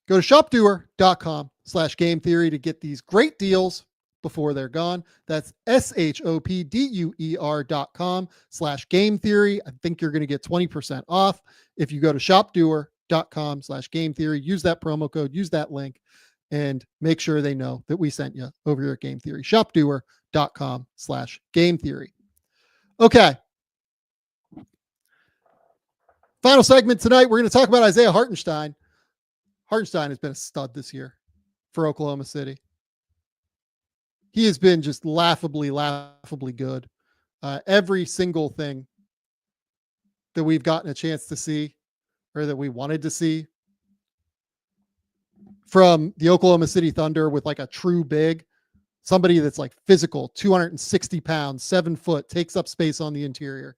Go to shopduer.com/Game Theory to get these great deals before they're gone. That's shopduer.com/Game Theory. I think you're going to get 20% off if you go to shopduer.com/Game Theory. Use that promo code, use that link, and make sure they know that we sent you over here at Game Theory. Shopduer.com/Game Theory. Okay. Final segment tonight. We're going to talk about Isaiah Hartenstein. Hartenstein has been a stud this year for Oklahoma City. He has been just laughably good. Every single thing that we've gotten a chance to see or that we wanted to see from the Oklahoma City Thunder with like a true big, somebody that's like physical, 260 pounds, 7 foot, takes up space on the interior.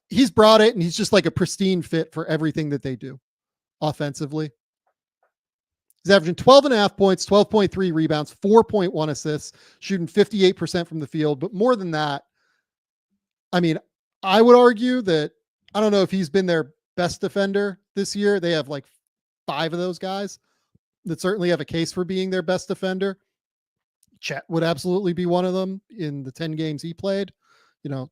He's brought it, and he's just like a pristine fit for everything that they do offensively. He's averaging 12.5 points, 12.3 rebounds, 4.1 assists, shooting 58% from the field. But more than that, I mean, I would argue that I don't know if he's been their best defender this year. They have like 5 of those guys that certainly have a case for being their best defender. Chet would absolutely be one of them in the 10 games he played.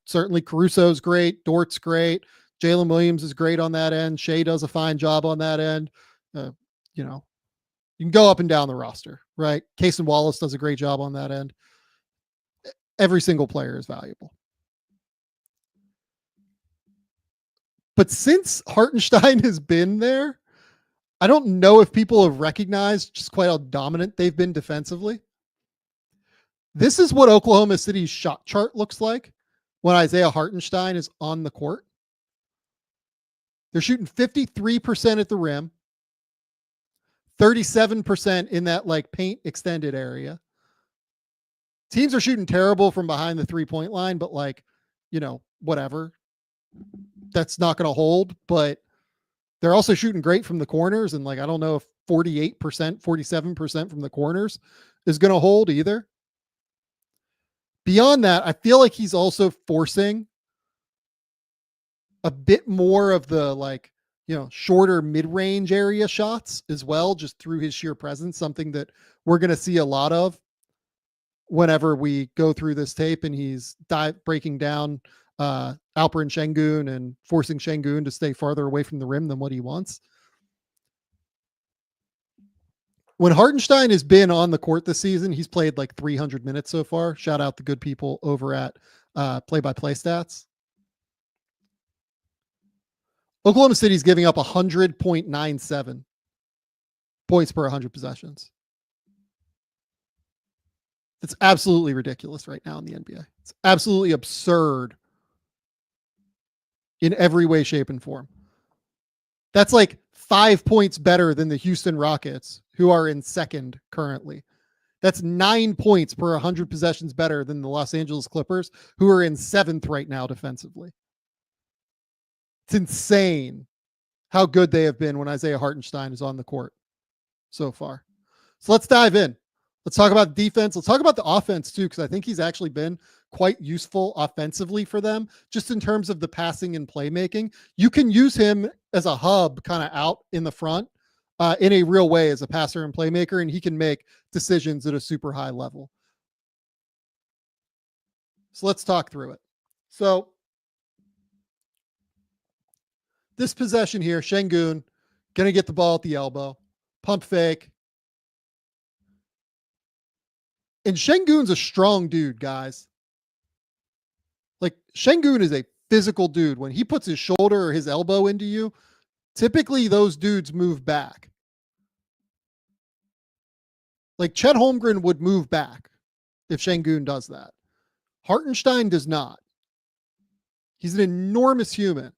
Certainly Caruso's great. Dort's great. Jalen Williams is great on that end. Shea does a fine job on that end. You can go up and down the roster, right? Cason Wallace does a great job on that end. Every single player is valuable. But since Hartenstein has been there, I don't know if people have recognized just quite how dominant they've been defensively. This is what Oklahoma City's shot chart looks like when Isaiah Hartenstein is on the court. They're shooting 53% at the rim, 37% in that like paint extended area. Teams are shooting terrible from behind the 3-point line, but like, whatever. That's not going to hold, but they're also shooting great from the corners. And like, I don't know if 48%, 47% from the corners is going to hold either. Beyond that, I feel like he's also forcing a bit more of the like, shorter mid-range area shots as well, just through his sheer presence, something that we're going to see a lot of whenever we go through this tape and he's breaking down Alperen Şengün and forcing Şengün to stay farther away from the rim than what he wants. When Hartenstein has been on the court this season, he's played like 300 minutes so far. Shout out the good people over at Play-by-Play Stats. Oklahoma City's giving up 100.97 points per 100 possessions. It's absolutely ridiculous right now in the NBA. It's absolutely absurd in every way, shape, and form. That's like 5 points better than the Houston Rockets, who are in second currently. That's 9 points per 100 possessions better than the Los Angeles Clippers, who are in seventh right now defensively. It's insane how good they have been when Isaiah Hartenstein is on the court so far. So let's dive in. Let's talk about defense. Let's talk about the offense too, because I think he's actually been quite useful offensively for them, just in terms of the passing and playmaking. You can use him as a hub kind of out in the front in a real way as a passer and playmaker, and he can make decisions at a super high level. So let's talk through it. So this possession here, Şengün going to get the ball at the elbow, pump fake. And Şengün's a strong dude, guys. Like, Şengün is a physical dude. When he puts his shoulder or his elbow into you, typically those dudes move back. Like, Chet Holmgren would move back if Şengün does that. Hartenstein does not. He's an enormous human.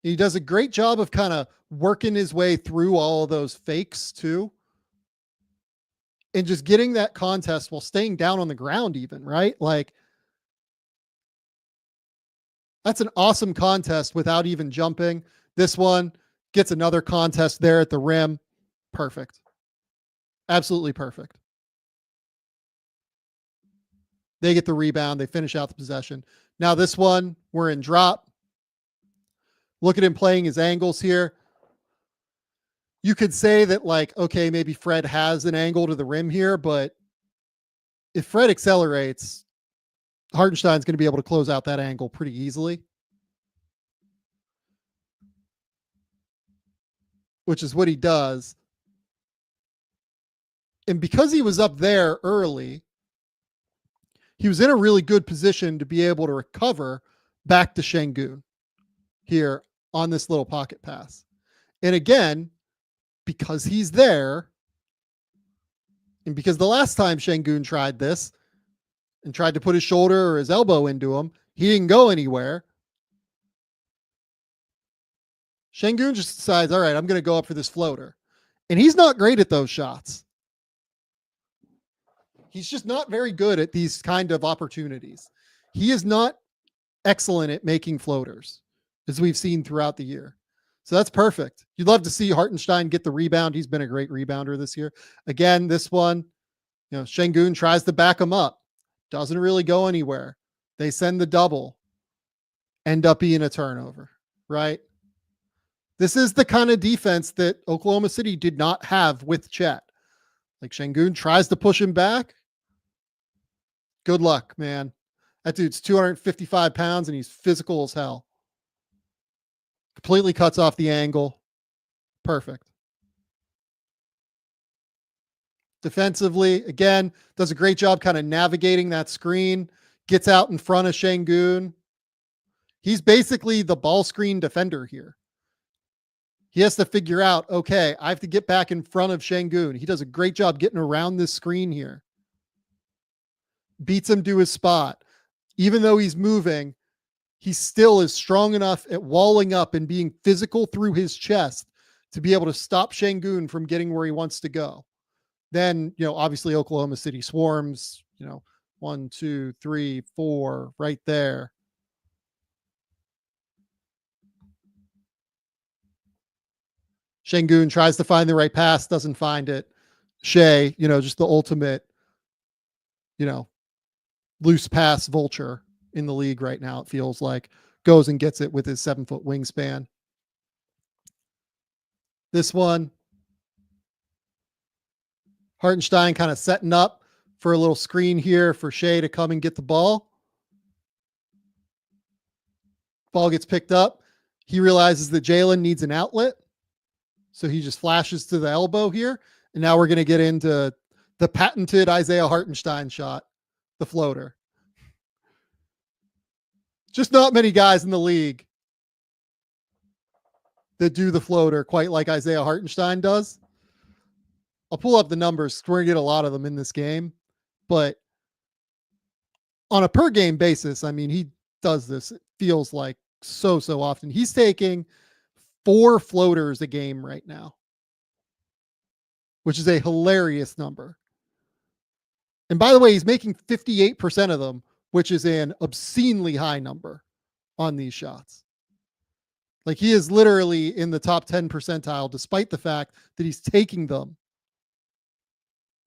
He does a great job of kind of working his way through all of those fakes too. And just getting that contest while staying down on the ground even, right? Like, that's an awesome contest without even jumping. This one gets another contest there at the rim. Perfect. Absolutely perfect. They get the rebound. They finish out the possession. Now this one, we're in drop. Look at him playing his angles here. You could say that, like, okay, maybe Fred has an angle to the rim here, but if Fred accelerates, Hartenstein's going to be able to close out that angle pretty easily, which is what he does. And because he was up there early, he was in a really good position to be able to recover back to Şengün here on this little pocket pass. And again, because he's there, and because the last time Şengün tried this and tried to put his shoulder or his elbow into him, he didn't go anywhere. Şengün just decides, all right, I'm going to go up for this floater. And he's not great at those shots. He's just not very good at these kind of opportunities. He is not excellent at making floaters, as we've seen throughout the year. So that's perfect. You'd love to see Hartenstein get the rebound. He's been a great rebounder this year. Again, this one, Şengün tries to back him up. Doesn't really go anywhere. They send the double. End up being a turnover, right? This is the kind of defense that Oklahoma City did not have with Chet. Like, Şengün tries to push him back. Good luck, man. That dude's 255 pounds and he's physical as hell. Completely cuts off the angle. Perfect. Defensively, again, does a great job kind of navigating that screen, gets out in front of Şengün. He's basically the ball screen defender here. He has to figure out, okay, I have to get back in front of Şengün. He does a great job getting around this screen here. Beats him to his spot. Even though he's moving, he still is strong enough at walling up and being physical through his chest to be able to stop Şengün from getting where he wants to go. Then, obviously Oklahoma City swarms, 1, 2, 3, 4, right there. Şengün tries to find the right pass, doesn't find it. Shea, just the ultimate, loose pass vulture in the league right now. It feels like goes and gets it with his 7-foot wingspan. This one, Hartenstein kind of setting up for a little screen here for Shea to come and get the ball. Ball gets picked up. He realizes that Jalen needs an outlet. So he just flashes to the elbow here. And now we're going to get into the patented Isaiah Hartenstein shot, the floater. Just not many guys in the league that do the floater quite like Isaiah Hartenstein does. I'll pull up the numbers. We're going to get a lot of them in this game. But on a per game basis, I mean, he does this, it feels like so often. He's taking 4 floaters a game right now, which is a hilarious number. And by the way, he's making 58% of them, which is an obscenely high number on these shots. Like, he is literally in the top 10 percentile, despite the fact that he's taking them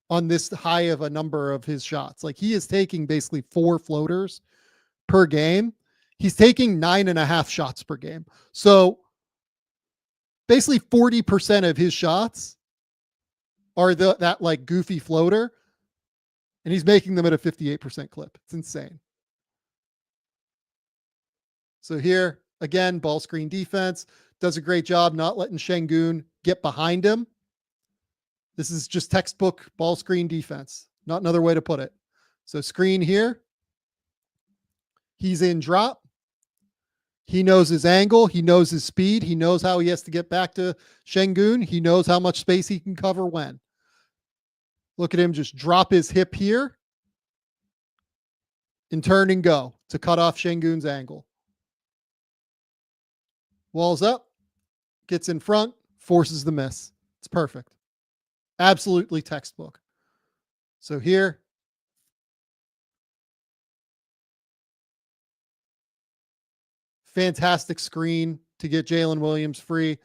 on this high of a number of his shots. Like, he is taking basically 4 floaters per game. He's taking 9.5 shots per game. So basically 40% of his shots are that like goofy floater, and he's making them at a 58% clip. It's insane. So here, again, ball screen defense, does a great job not letting Şengün get behind him. This is just textbook ball screen defense. Not another way to put it. So screen here. He's in drop. He knows his angle. He knows his speed. He knows how he has to get back to Şengün. He knows how much space he can cover when. Look at him just drop his hip here and turn and go to cut off Şengün's angle. Walls up, gets in front, forces the miss. It's perfect. Absolutely textbook. So here, fantastic screen to get Jalen Williams free.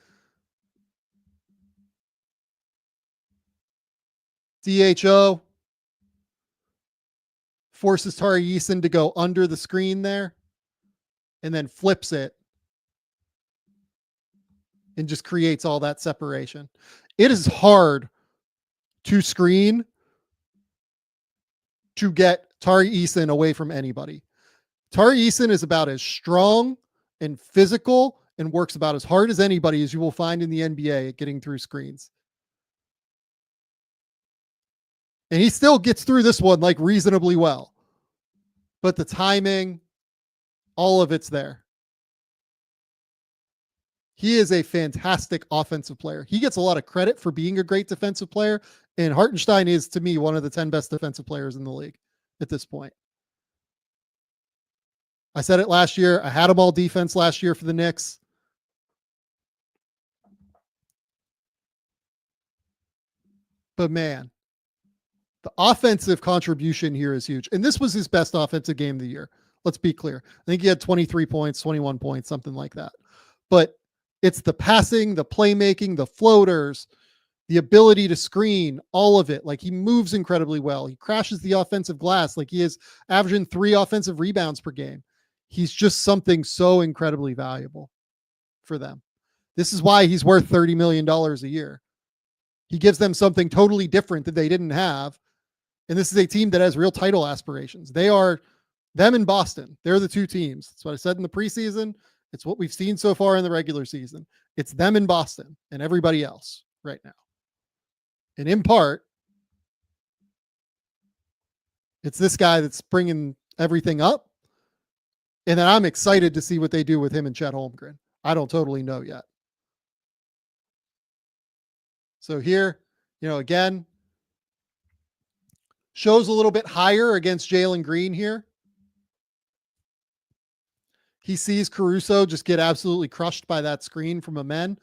DHO forces Tari Eason to go under the screen there and then flips it and just creates all that separation. It is hard to screen to get Tari Eason away from anybody. Tari Eason is about as strong and physical and works about as hard as anybody as you will find in the NBA at getting through screens. And he still gets through this one like reasonably well. But the timing, all of it's there. He is a fantastic offensive player. He gets a lot of credit for being a great defensive player. And Hartenstein is, to me, one of the 10 best defensive players in the league at this point. I said it last year. I had him all defense last year for the Knicks. But man, the offensive contribution here is huge. And this was his best offensive game of the year. Let's be clear. I think he had 23 points, 21 points, something like that. But it's the passing, the playmaking, the floaters, the ability to screen, all of it. Like, he moves incredibly well. He crashes the offensive glass. Like, he is averaging 3 offensive rebounds per game. He's just something so incredibly valuable for them. This is why he's worth $30 million a year. He gives them something totally different that they didn't have. And this is a team that has real title aspirations. They are them in Boston. They're the 2 teams. That's what I said in the preseason. It's what we've seen so far in the regular season. It's them in Boston and everybody else right now. And in part, it's this guy that's bringing everything up. And then I'm excited to see what they do with him and Chet Holmgren. I don't totally know yet. So here, again, shows a little bit higher against Jalen Green here. He sees Caruso just get absolutely crushed by that screen from Amen.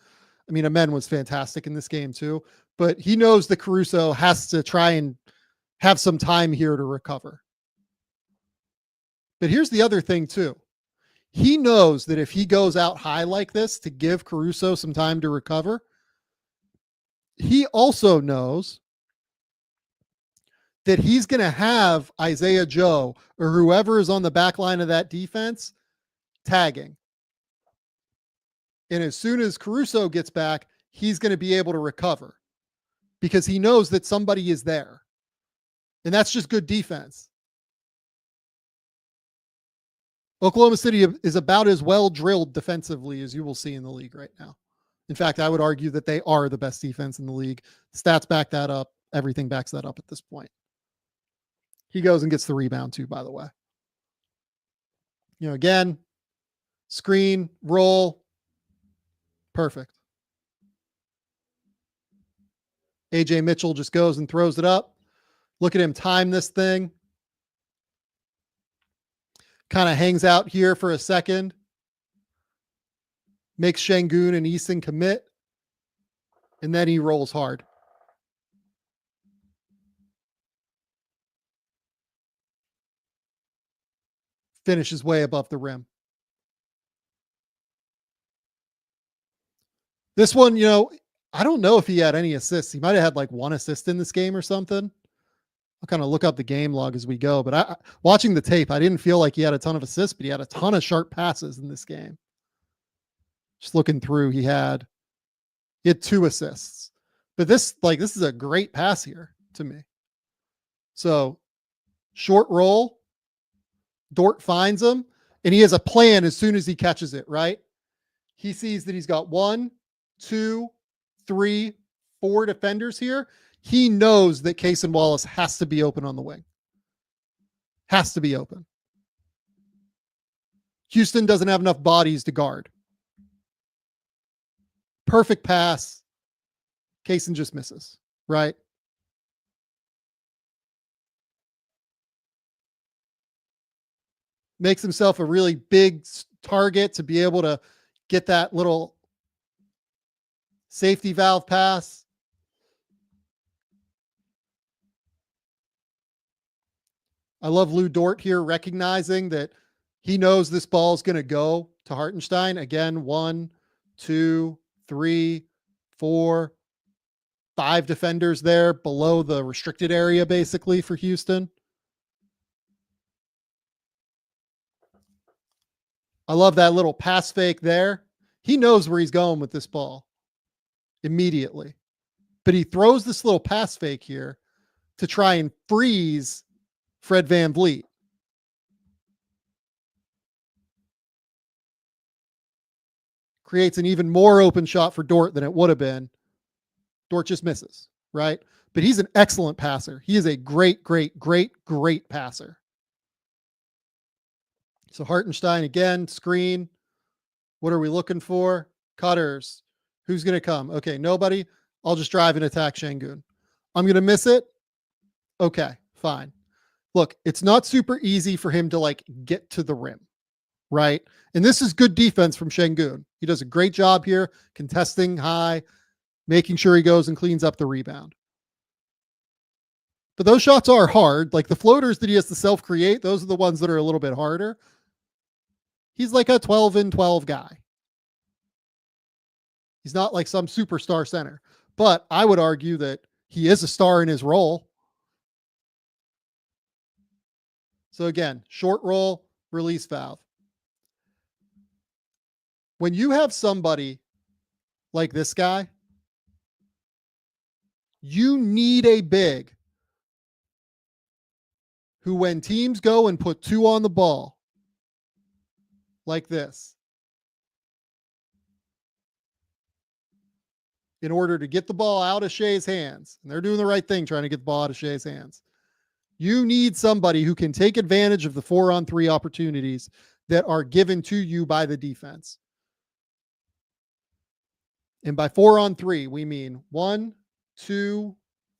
I mean, Amen was fantastic in this game too, but he knows that Caruso has to try and have some time here to recover. But here's the other thing too. He knows that if he goes out high like this to give Caruso some time to recover, he also knows that he's going to have Isaiah Joe or whoever is on the back line of that defense tagging. And as soon as Caruso gets back, he's going to be able to recover because he knows that somebody is there. And that's just good defense. Oklahoma City is about as well drilled defensively as you will see in the league right now. In fact, I would argue that they are the best defense in the league. Stats back that up. Everything backs that up at this point. He goes and gets the rebound too, by the way. Again, screen, roll. Perfect. AJ Mitchell just goes and throws it up. Look at him time this thing. Kind of hangs out here for a second. Makes Şengün and Eason commit. And then he rolls hard. Finishes way above the rim. This one, I don't know if he had any assists. He might have had like one assist in this game or something. I'll kind of look up the game log as we go. But watching the tape, I didn't feel like he had a ton of assists, but he had a ton of sharp passes in this game. Just looking through, he had 2 assists. But this is a great pass here to me. So short roll, Dort finds him, and he has a plan as soon as he catches it, right? He sees that he's got 1, 2, 3, 4 defenders here. He knows that Cason Wallace has to be open on the wing. Has to be open. Houston doesn't have enough bodies to guard. Perfect pass. Cason just misses, right? Makes himself a really big target to be able to get that little safety valve pass. I love Lou Dort here recognizing that he knows this ball is going to go to Hartenstein. Again, 1, 2, 3, 4, 5 defenders there below the restricted area, basically, for Houston. I love that little pass fake there. He knows where he's going with this ball immediately. But he throws this little pass fake here to try and freeze Fred VanVleet. Creates an even more open shot for Dort than it would have been. Dort just misses, right? But he's an excellent passer. He is a great, great, great, great passer. So Hartenstein again, screen. What are we looking for? Cutters. Who's going to come? Okay, nobody. I'll just drive and attack Şengün. I'm going to miss it. Okay, fine. Look, it's not super easy for him to get to the rim, right? And this is good defense from Şengün. He does a great job here, contesting high, making sure he goes and cleans up the rebound. But those shots are hard. Like the floaters that he has to self-create, those are the ones that are a little bit harder. He's like a 12 and 12 guy. He's not like some superstar center. But I would argue that he is a star in his role. So again, short roll, release valve. When you have somebody like this guy, you need a big who, when teams go and put 2 on the ball like this, in order to get the ball out of Shea's hands, and they're doing the right thing trying to get the ball out of Shea's hands, You need somebody who can take advantage of the 4-on-3 opportunities that are given to you by the defense. And by 4-on-3, we mean 1, 2,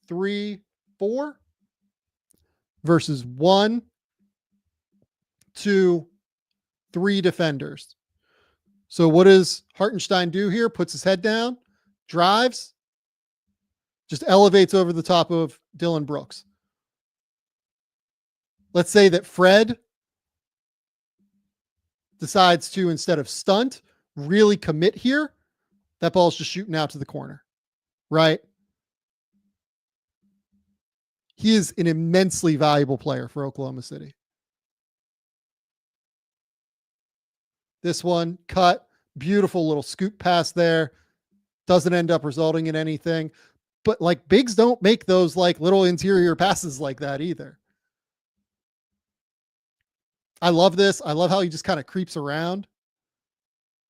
3, 4 versus 1, 2, 3 defenders. So what does Hartenstein do here? Puts his head down, drives, just elevates over the top of Dillon Brooks. Let's say that Fred decides to, instead of stunt, really commit here. That ball's just shooting out to the corner, right? He is an immensely valuable player for Oklahoma City. This one, cut, beautiful little scoop pass there. Doesn't end up resulting in anything. But like bigs don't make those like little interior passes like that either. I love this. I love how he just kind of creeps around,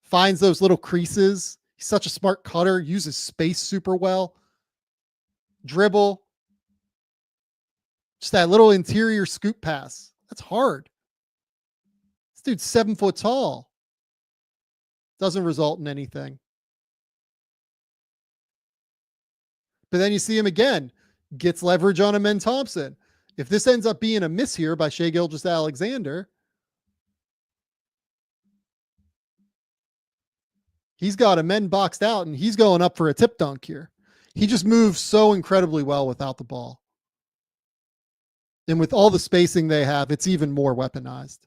finds those little creases. He's such a smart cutter, uses space super well. Dribble. Just that little interior scoop pass. That's hard. This dude's 7 foot tall. Doesn't result in anything. But then you see him again. Gets leverage on Amen Thompson. If this ends up being a miss here by Shai Gilgeous-Alexander, he's got Amen boxed out and he's going up for a tip dunk here. He just moves so incredibly well without the ball. And with all the spacing they have, it's even more weaponized.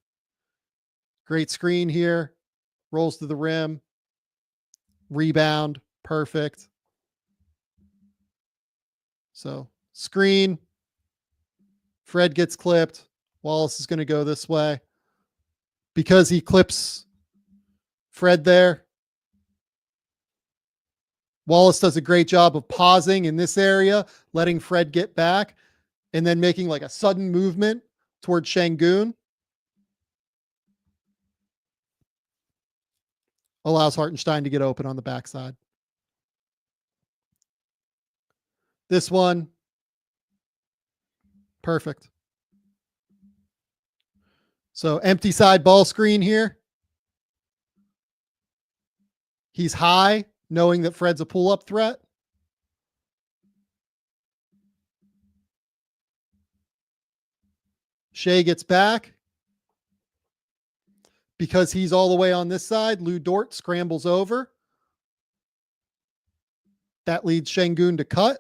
Great screen here. Rolls to the rim. Rebound. Perfect. So screen. Fred gets clipped. Wallace is going to go this way. Because he clips Fred there, Wallace does a great job of pausing in this area, letting Fred get back, and then making like a sudden movement towards Şengün. Allows Hartenstein to get open on the backside. This one, perfect. So empty side ball screen here. He's high, knowing that Fred's a pull-up threat. Shai gets back. Because he's all the way on this side, Lou Dort scrambles over. That leads Şengün to cut.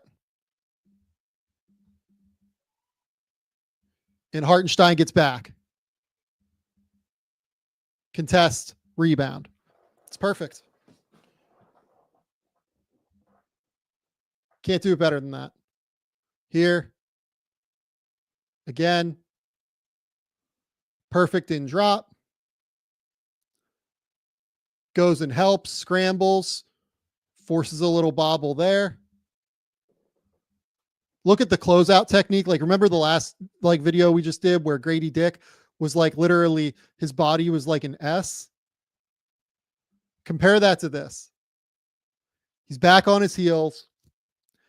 And Hartenstein gets back. Contest, rebound. It's perfect. Can't do it better than that. Here. Again. Perfect in drop. Goes and helps, scrambles, forces a little bobble there. Look at the closeout technique. Like, remember the last like video we just did where Gradey Dick was like literally his body was like an S? Compare that to this. He's back on his heels.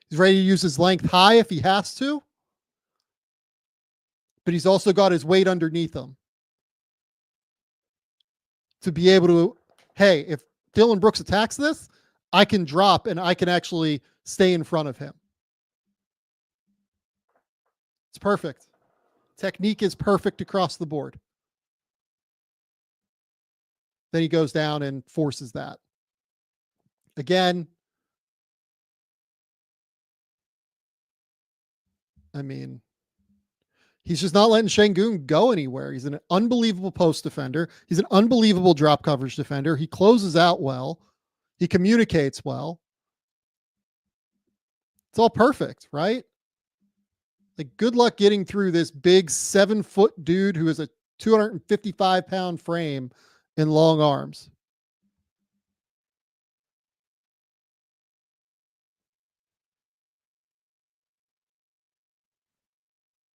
He's ready to use his length high if he has to. But he's also got his weight underneath him to be able to, hey, if Dillon Brooks attacks this, I can drop and I can actually stay in front of him. It's perfect. Technique is perfect across the board. Then he goes down and forces that. Again, I mean, he's just not letting Şengün go anywhere. He's an unbelievable post defender. He's an unbelievable drop coverage defender. He closes out well. He communicates well. It's all perfect, right? Like, good luck getting through this big 7-foot dude who has a 255-pound frame and long arms.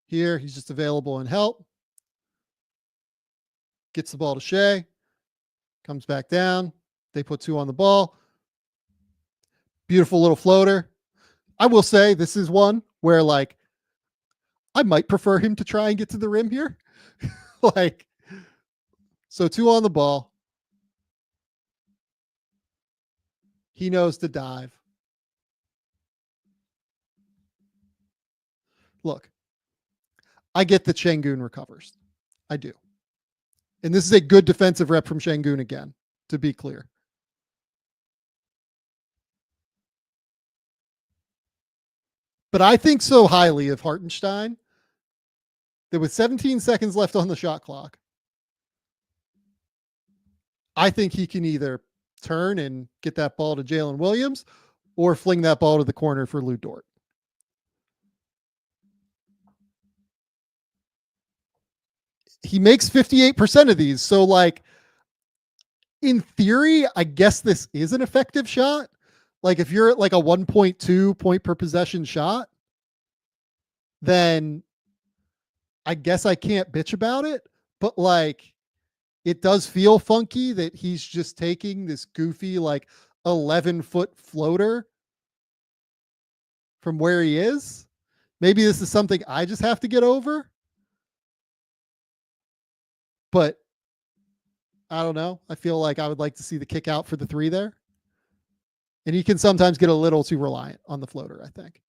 Here, he's just available in help. Gets the ball to Shai. Comes back down. They put 2 on the ball. Beautiful little floater. I will say this is one where, like, I might prefer him to try and get to the rim here. Like, so 2 on the ball. He knows to dive. Look, I get that Şengün recovers. I do. And this is a good defensive rep from Şengün again, to be clear. But I think so highly of Hartenstein that with 17 seconds left on the shot clock, I think he can either turn and get that ball to Jalen Williams or fling that ball to the corner for Lu Dort. He makes 58% of these. So, like, in theory, I guess this is an effective shot. Like, if you're at like a 1.2 point per possession shot, then I guess I can't bitch about it. But like, it does feel funky that he's just taking this goofy, like 11-foot floater from where he is. Maybe this is something I just have to get over. But I don't know. I feel like I would like to see the kick out for the 3 there. And he can sometimes get a little too reliant on the floater, I think.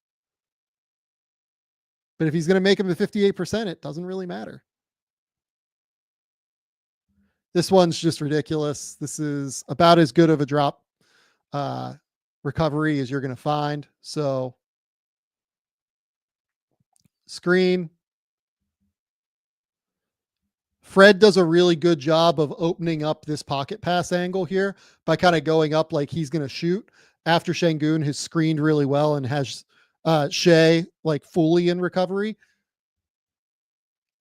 But if he's going to make him to 58%, it doesn't really matter. This one's just ridiculous. This is about as good of a drop recovery as you're going to find. So, screen. Fred does a really good job of opening up this pocket pass angle here by kind of going up like he's going to shoot after Şengün has screened really well and has Shea like fully in recovery.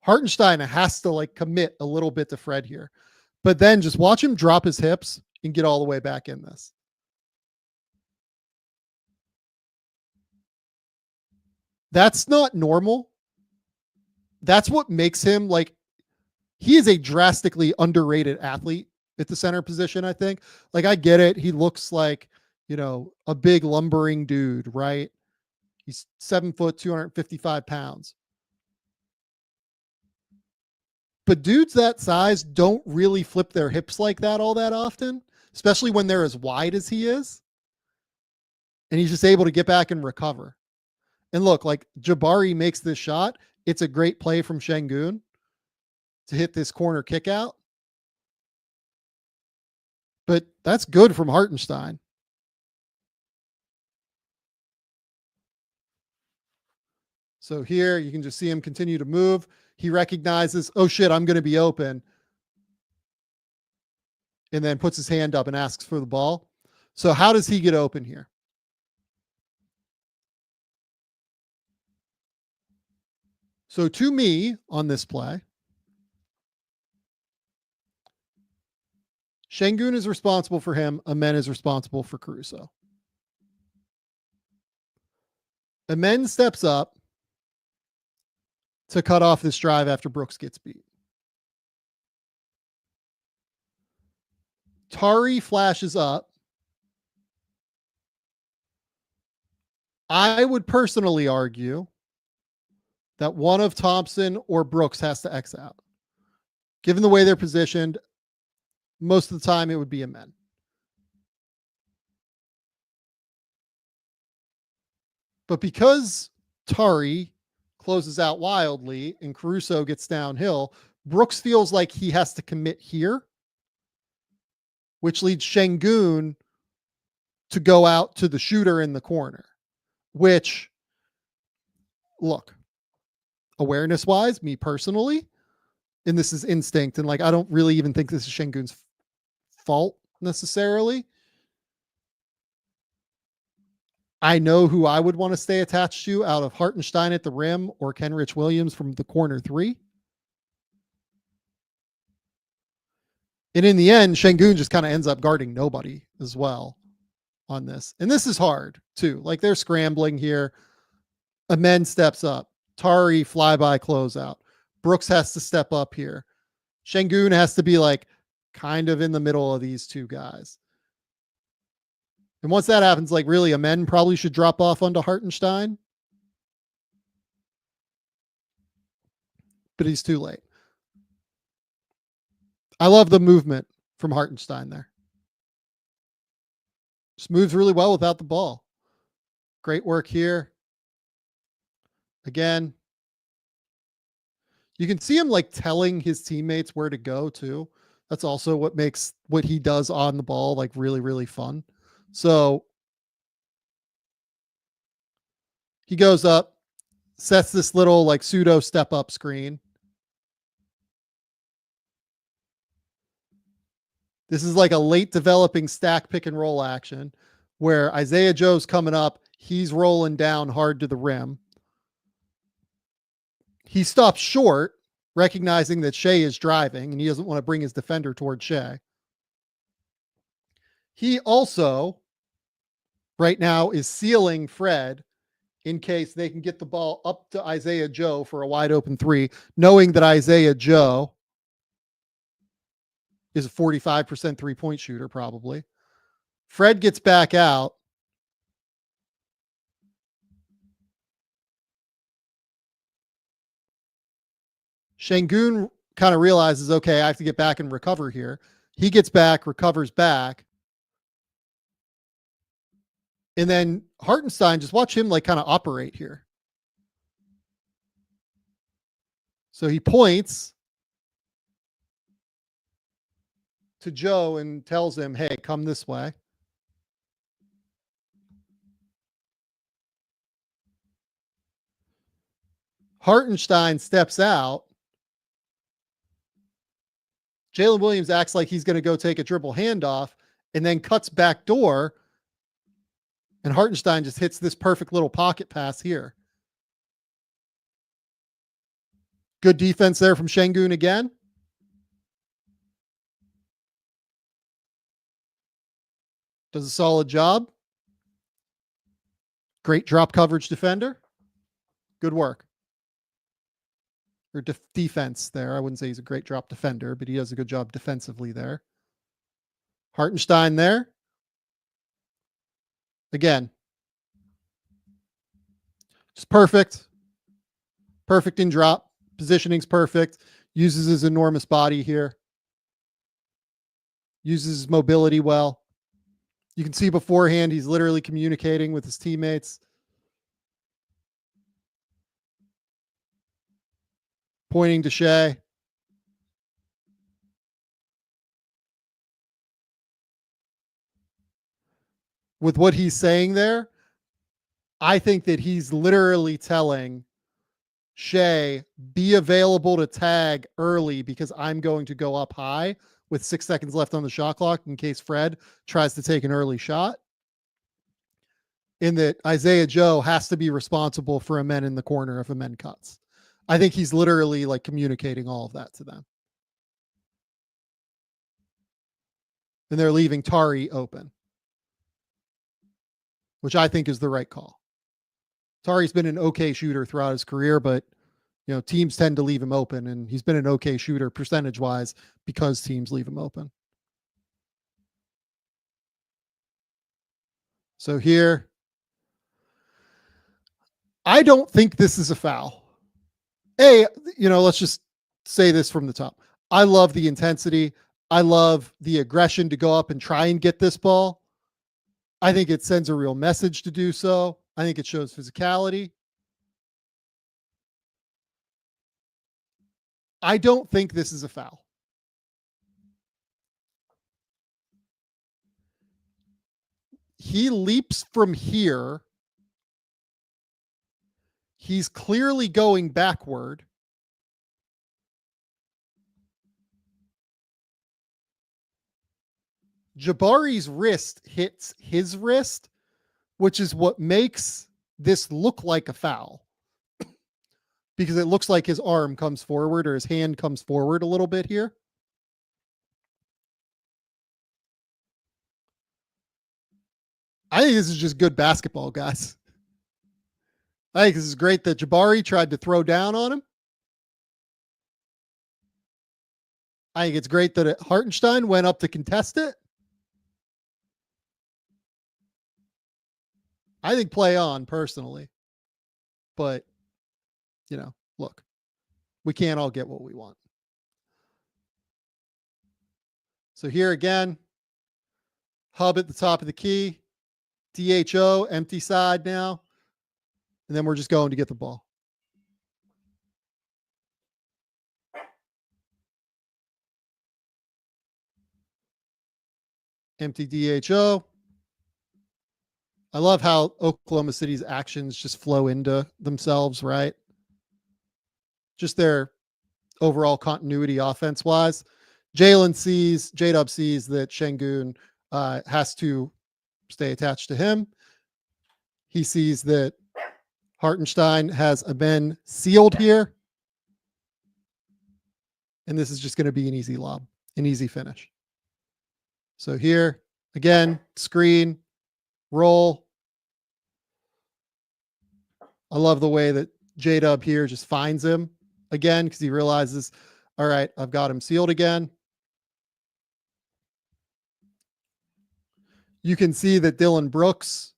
Hartenstein has to like commit a little bit to Fred here, but then just watch him drop his hips and get all the way back in this. That's not normal. That's what makes him like, he is a drastically underrated athlete at the center position, I think. Like, I get it. He looks like, you know, a big lumbering dude, right? He's 7 foot, 255 pounds. But dudes that size don't really flip their hips like that all that often, especially when they're as wide as he is. And he's just able to get back and recover. And look, like Jabari makes this shot. It's a great play from Şengün to hit this corner kick out. But that's good from Hartenstein. So here you can just see him continue to move. He recognizes, oh shit, I'm going to be open. And then puts his hand up and asks for the ball. So how does he get open here? So to me on this play, Şengün is responsible for him. Amen is responsible for Caruso. Amen steps up to cut off this drive after Brooks gets beat. Tari flashes up. I would personally argue that one of Thompson or Brooks has to X out. Given the way they're positioned, most of the time it would be Amen. But because Tari closes out wildly and Caruso gets downhill, Brooks feels like he has to commit here, which leads Şengün to go out to the shooter in the corner, which, look, awareness wise, me personally, and this is instinct, and like I don't really even think this is Şengün's fault necessarily. I know who I would want to stay attached to out of Hartenstein at the rim or Kenrich Williams from the corner 3. And in the end, Şengün just kind of ends up guarding nobody as well on this. And this is hard too. Like, they're scrambling here. Amen steps up. Tari flyby closeout. Brooks has to step up here. Şengün has to be like kind of in the middle of these two guys. And once that happens, like really, Amen probably should drop off onto Hartenstein. but he's too late. I love the movement from Hartenstein there. Just moves really well without the ball. Great work here. Again, you can see him like telling his teammates where to go too. That's also what makes what he does on the ball like really, really fun. So he goes up, sets this little like pseudo step up screen. This is like a late developing stack pick and roll action where Isaiah Joe's coming up. He's rolling down hard to the rim. He stops short, recognizing that Shea is driving and he doesn't want to bring his defender toward Shea. He also right now is sealing Fred in case they can get the ball up to Isaiah Joe for a wide open three, knowing that Isaiah Joe is a 45% three-point shooter probably. Fred gets back out. Şengün kind of realizes, okay, I have to get back and recover here. He gets back, recovers back. And then Hartenstein, just watch him like kind of operate here. So he points to Joe and tells him, hey, come this way. Hartenstein steps out. Jalen Williams acts like he's going to go take a dribble handoff and then cuts back door. And Hartenstein just hits this perfect little pocket pass here. Good defense there from Şengün again. Does a solid job. Great drop coverage defender. Good work. Or defense there. I wouldn't say he's a great drop defender, but he does a good job defensively there. Hartenstein there. Again. Just perfect. Perfect in drop. Positioning's perfect. Uses his enormous body here. Uses his mobility well. You can see beforehand, he's literally communicating with his teammates. Pointing to Shea. With what he's saying there, I think that he's literally telling Shea, be available to tag early because I'm going to go up high with 6 seconds left on the shot clock in case Fred tries to take an early shot. In that Isaiah Joe has to be responsible for a men in the corner if a men cuts. I think he's literally like communicating all of that to them. And they're leaving Tari open, which I think is the right call. Tari's been an okay shooter throughout his career, but you know, teams tend to leave him open, and he's been an okay shooter percentage-wise because teams leave him open. So here, I don't think this is a foul. Let's just say this from the top. I love the intensity. I love the aggression to go up and try and get this ball. I think it sends a real message to do so. I think it shows physicality. I don't think this is a foul. He leaps from here. He's clearly going backward. Jabari's wrist hits his wrist, which is what makes this look like a foul. Because it looks like his arm comes forward or his hand comes forward a little bit here. I think this is just good basketball, guys. I think this is great that Jabari tried to throw down on him. I think it's great that Hartenstein went up to contest it. I think play on personally. But, look, we can't all get what we want. So here again, hub at the top of the key, DHO, empty side now. And then we're just going to get the ball. Empty DHO. I love how Oklahoma City's actions just flow into themselves, right? Just their overall continuity offense-wise. J-Dub sees that Şengün has to stay attached to him. He sees that Hartenstein has been sealed here. And this is just going to be an easy lob, an easy finish. So here, again, screen, roll. I love the way that J-Dub here just finds him again because he realizes, all right, I've got him sealed again. You can see that Dillon Brooks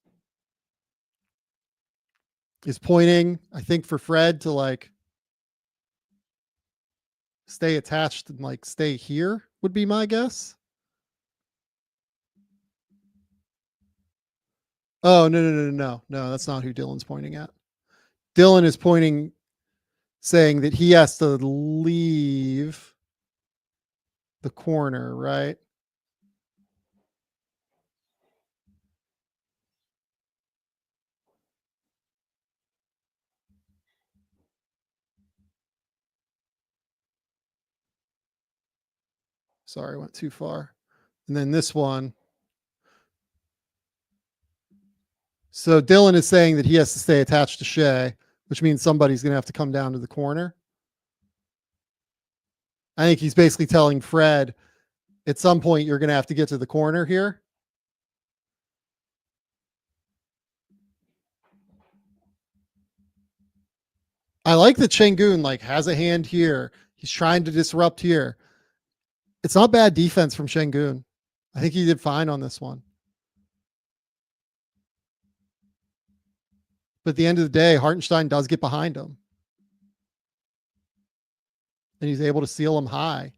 is pointing, I think, for Fred to like stay attached and like stay here would be my guess. Oh, no. That's not who Dillon's pointing at. Dillon is pointing, saying that he has to leave the corner, right? Sorry, I went too far. And then this one. So Dillon is saying that he has to stay attached to Shea, which means somebody's going to have to come down to the corner. I think he's basically telling Fred, at some point, you're going to have to get to the corner here. I like that Şengün like has a hand here. He's trying to disrupt here. It's not bad defense from Şengün. I think he did fine on this one. But at the end of the day, Hartenstein does get behind him. And he's able to seal him high.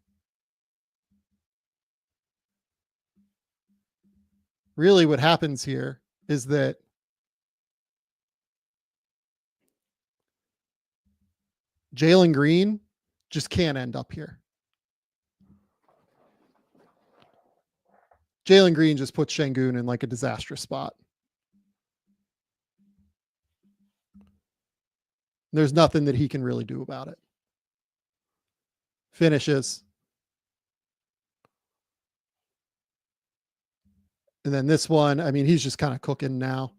Really what happens here is that Jalen Green just can't end up here. Jalen Green just puts Şengün in like a disastrous spot. There's nothing that he can really do about it. Finishes. And then this one, I mean, he's just kind of cooking now.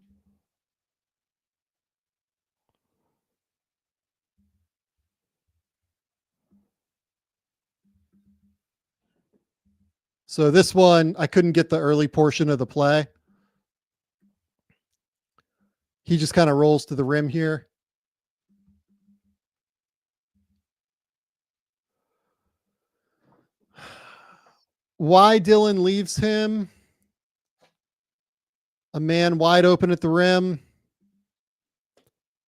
So this one, I couldn't get the early portion of the play. He just kind of rolls to the rim here. Why Dillon leaves him? A man wide open at the rim.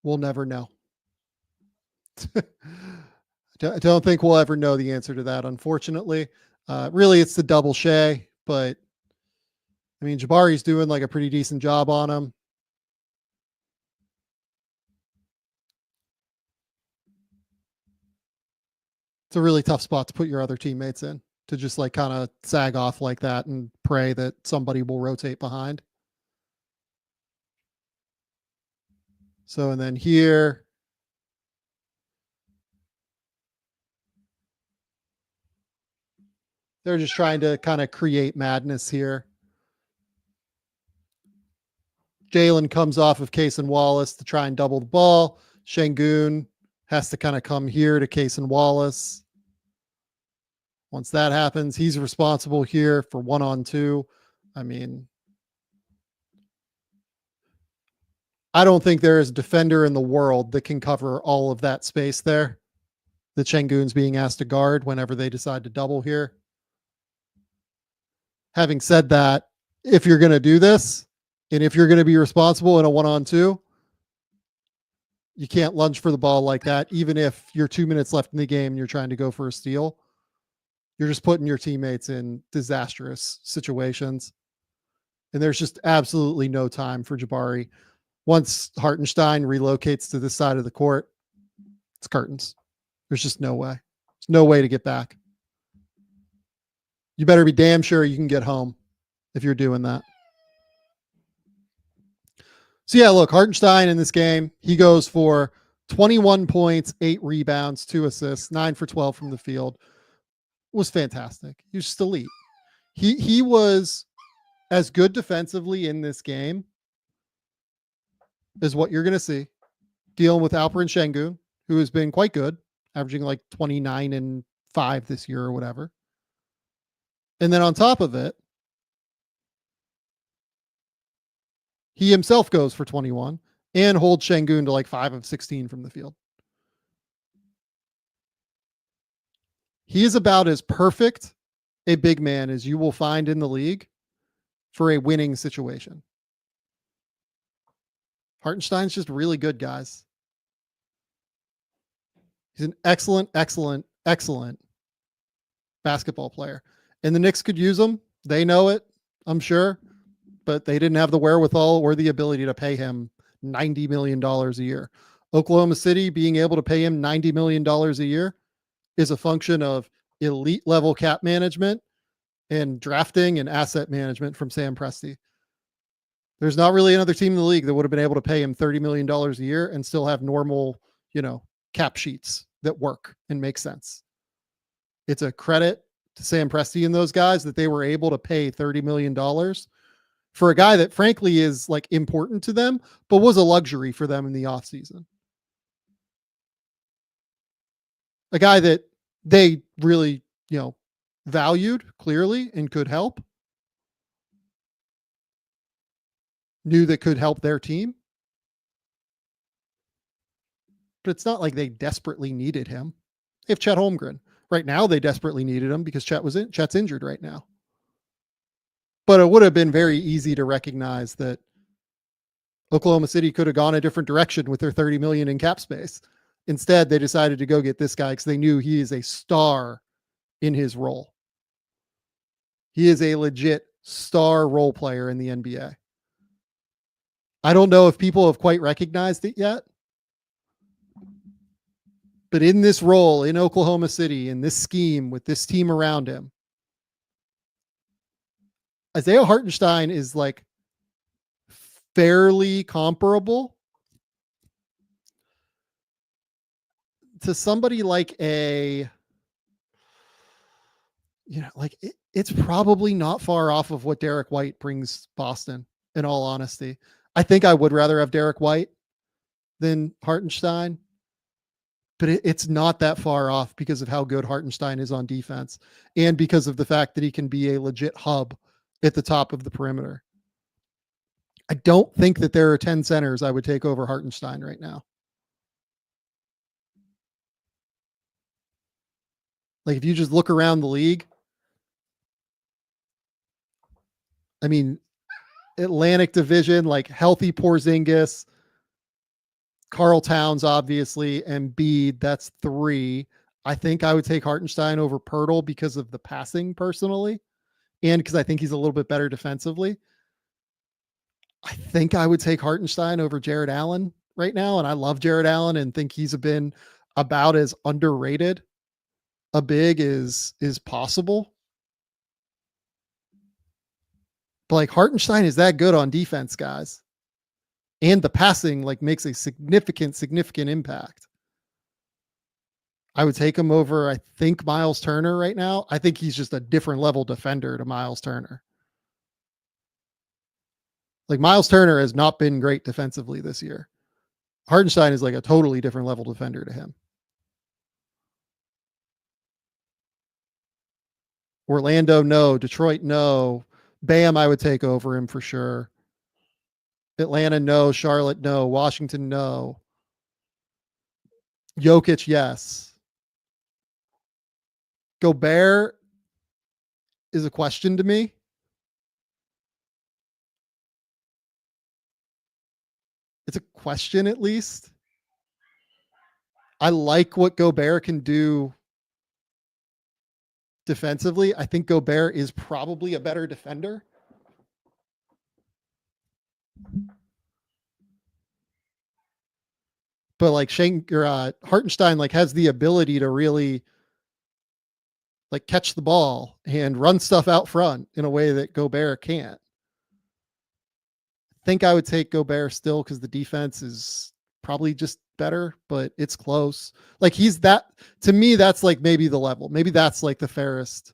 We'll never know. I don't think we'll ever know the answer to that, unfortunately. Really, it's the double Shea, but I mean, Jabari's doing like a pretty decent job on him. It's a really tough spot to put your other teammates in, to just like kind of sag off like that and pray that somebody will rotate behind. So, and then here, they're just trying to kind of create madness here. Jalen comes off of Case and Wallace to try and double the ball. Şengün has to kind of come here to Case and Wallace. Once that happens, he's responsible here for 1-on-2. I mean, I don't think there is a defender in the world that can cover all of that space there that Şengün's being asked to guard whenever they decide to double here. Having said that, if you're going to do this, and if you're going to be responsible in a 1-on-2, You can't lunge for the ball like that, even if you're 2 minutes left in the game and you're trying to go for a steal. You're just putting your teammates in disastrous situations. And there's just absolutely no time for Jabari. Once Hartenstein relocates to this side of the court, it's curtains. There's just no way. There's no way to get back. You better be damn sure you can get home if you're doing that. So yeah, look, Hartenstein in this game, he goes for 21 points, 8 rebounds, 2 assists, 9 for 12 from the field. Was fantastic. He was just elite. He was as good defensively in this game as what you're going to see, dealing with Alperen Şengün, who has been quite good, averaging like 29 and 5 this year or whatever. And then on top of it, he himself goes for 21 and holds Şengün to like 5 of 16 from the field. He is about as perfect a big man as you will find in the league for a winning situation. Hartenstein's just really good, guys. He's an excellent, excellent, excellent basketball player. And the Knicks could use him. They know it, I'm sure. But they didn't have the wherewithal or the ability to pay him $90 million a year. Oklahoma City being able to pay him $90 million a year is a function of elite level cap management and drafting and asset management from Sam Presti. There's not really another team in the league that would have been able to pay him $30 million a year and still have normal, cap sheets that work and make sense. It's a credit to Sam Presti and those guys that they were able to pay $30 million for a guy that frankly is like important to them, but was a luxury for them in the offseason. A guy that they really, valued clearly and could help. Knew that could help their team. But it's not like they desperately needed him. They have Chet Holmgren. Right now, they desperately needed him because Chet's injured right now. But it would have been very easy to recognize that Oklahoma City could have gone a different direction with their $30 million in cap space. Instead, they decided to go get this guy because they knew he is a star in his role. He is a legit star role player in the NBA. I don't know if people have quite recognized it yet. But in this role in Oklahoma City, in this scheme with this team around him, Isaiah Hartenstein is like fairly comparable to somebody like it's probably not far off of what Derek White brings Boston, in all honesty. I think I would rather have Derek White than Hartenstein, but it's not that far off because of how good Hartenstein is on defense and because of the fact that he can be a legit hub at the top of the perimeter. I don't think that there are 10 centers I would take over Hartenstein right now. Like if you just look around the league, I mean, Atlantic Division, like healthy Porzingis, Karl Towns, obviously, Embiid, that's 3. I think I would take Hartenstein over Pirtle because of the passing personally, and because I think he's a little bit better defensively. I think I would take Hartenstein over Jared Allen right now, and I love Jared Allen and think he's been about as underrated a big is possible. But like Hartenstein is that good on defense, guys. And the passing makes a significant impact. I would take him over, I think, Miles Turner right now. I think he's just a different level defender to Miles Turner. Like Miles Turner has not been great defensively this year. Hartenstein is like a totally different level defender to him. Orlando, no. Detroit, no. Bam, I would take over him for sure. Atlanta, no. Charlotte, no. Washington, no. Jokic, yes. Gobert is a question to me. It's a question at least. I like what Gobert can do defensively. I think Gobert is probably a better defender. But like Hartenstein like has the ability to really like catch the ball and run stuff out front in a way that Gobert can't. I think I would take Gobert still because the defense is probably just better, but it's close. Like to me, that's like maybe the level. Maybe that's like the fairest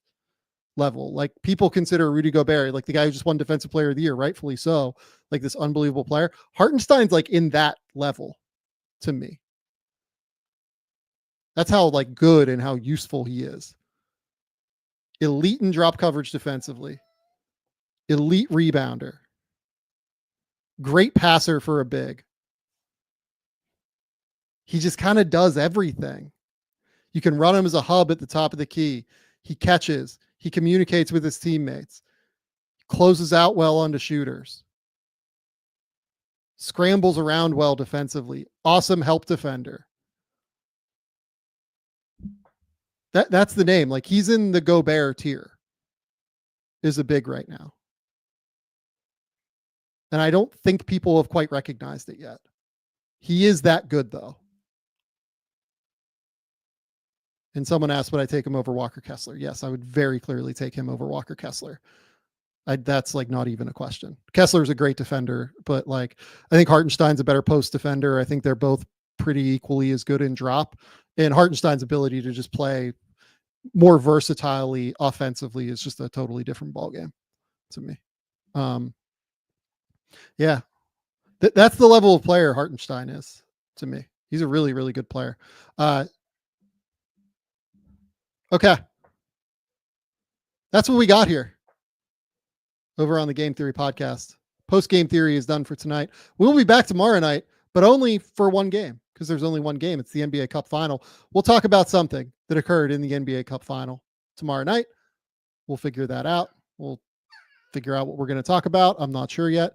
level. Like people consider Rudy Gobert like the guy who just won Defensive Player of the Year, rightfully so, like this unbelievable player. Hartenstein's like in that level to me. That's how like good and how useful he is. Elite in drop coverage defensively. Elite rebounder. Great passer for a big. He just kind of does everything. You can run him as a hub at the top of the key. He catches. He communicates with his teammates. Closes out well onto shooters. Scrambles around well defensively. Awesome help defender. That's the name. Like he's in the Gobert tier. Is a big right now. And I don't think people have quite recognized it yet. He is that good though. And someone asked, would I take him over Walker Kessler? Yes, I would very clearly take him over Walker Kessler. That's like not even a question. Kessler's a great defender, but like I think Hartenstein's a better post defender. I think they're both pretty equally as good in drop. And Hartenstein's ability to just play more versatilely offensively is just a totally different ballgame to me. Yeah, that's the level of player Hartenstein is to me. He's a really, really good player. Okay. That's what we got here over on the Game Theory podcast. Post Game Theory is done for tonight. We'll be back tomorrow night, but only for one game because there's only one game. It's the NBA Cup final. We'll talk about something that occurred in the NBA Cup final tomorrow night. We'll figure that out. We'll figure out what we're going to talk about. I'm not sure yet.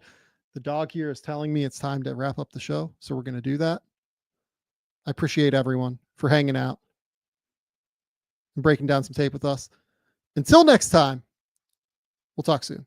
The dog here is telling me it's time to wrap up the show. So we're going to do that. I appreciate everyone for hanging out and breaking down some tape with us. Until next time, we'll talk soon.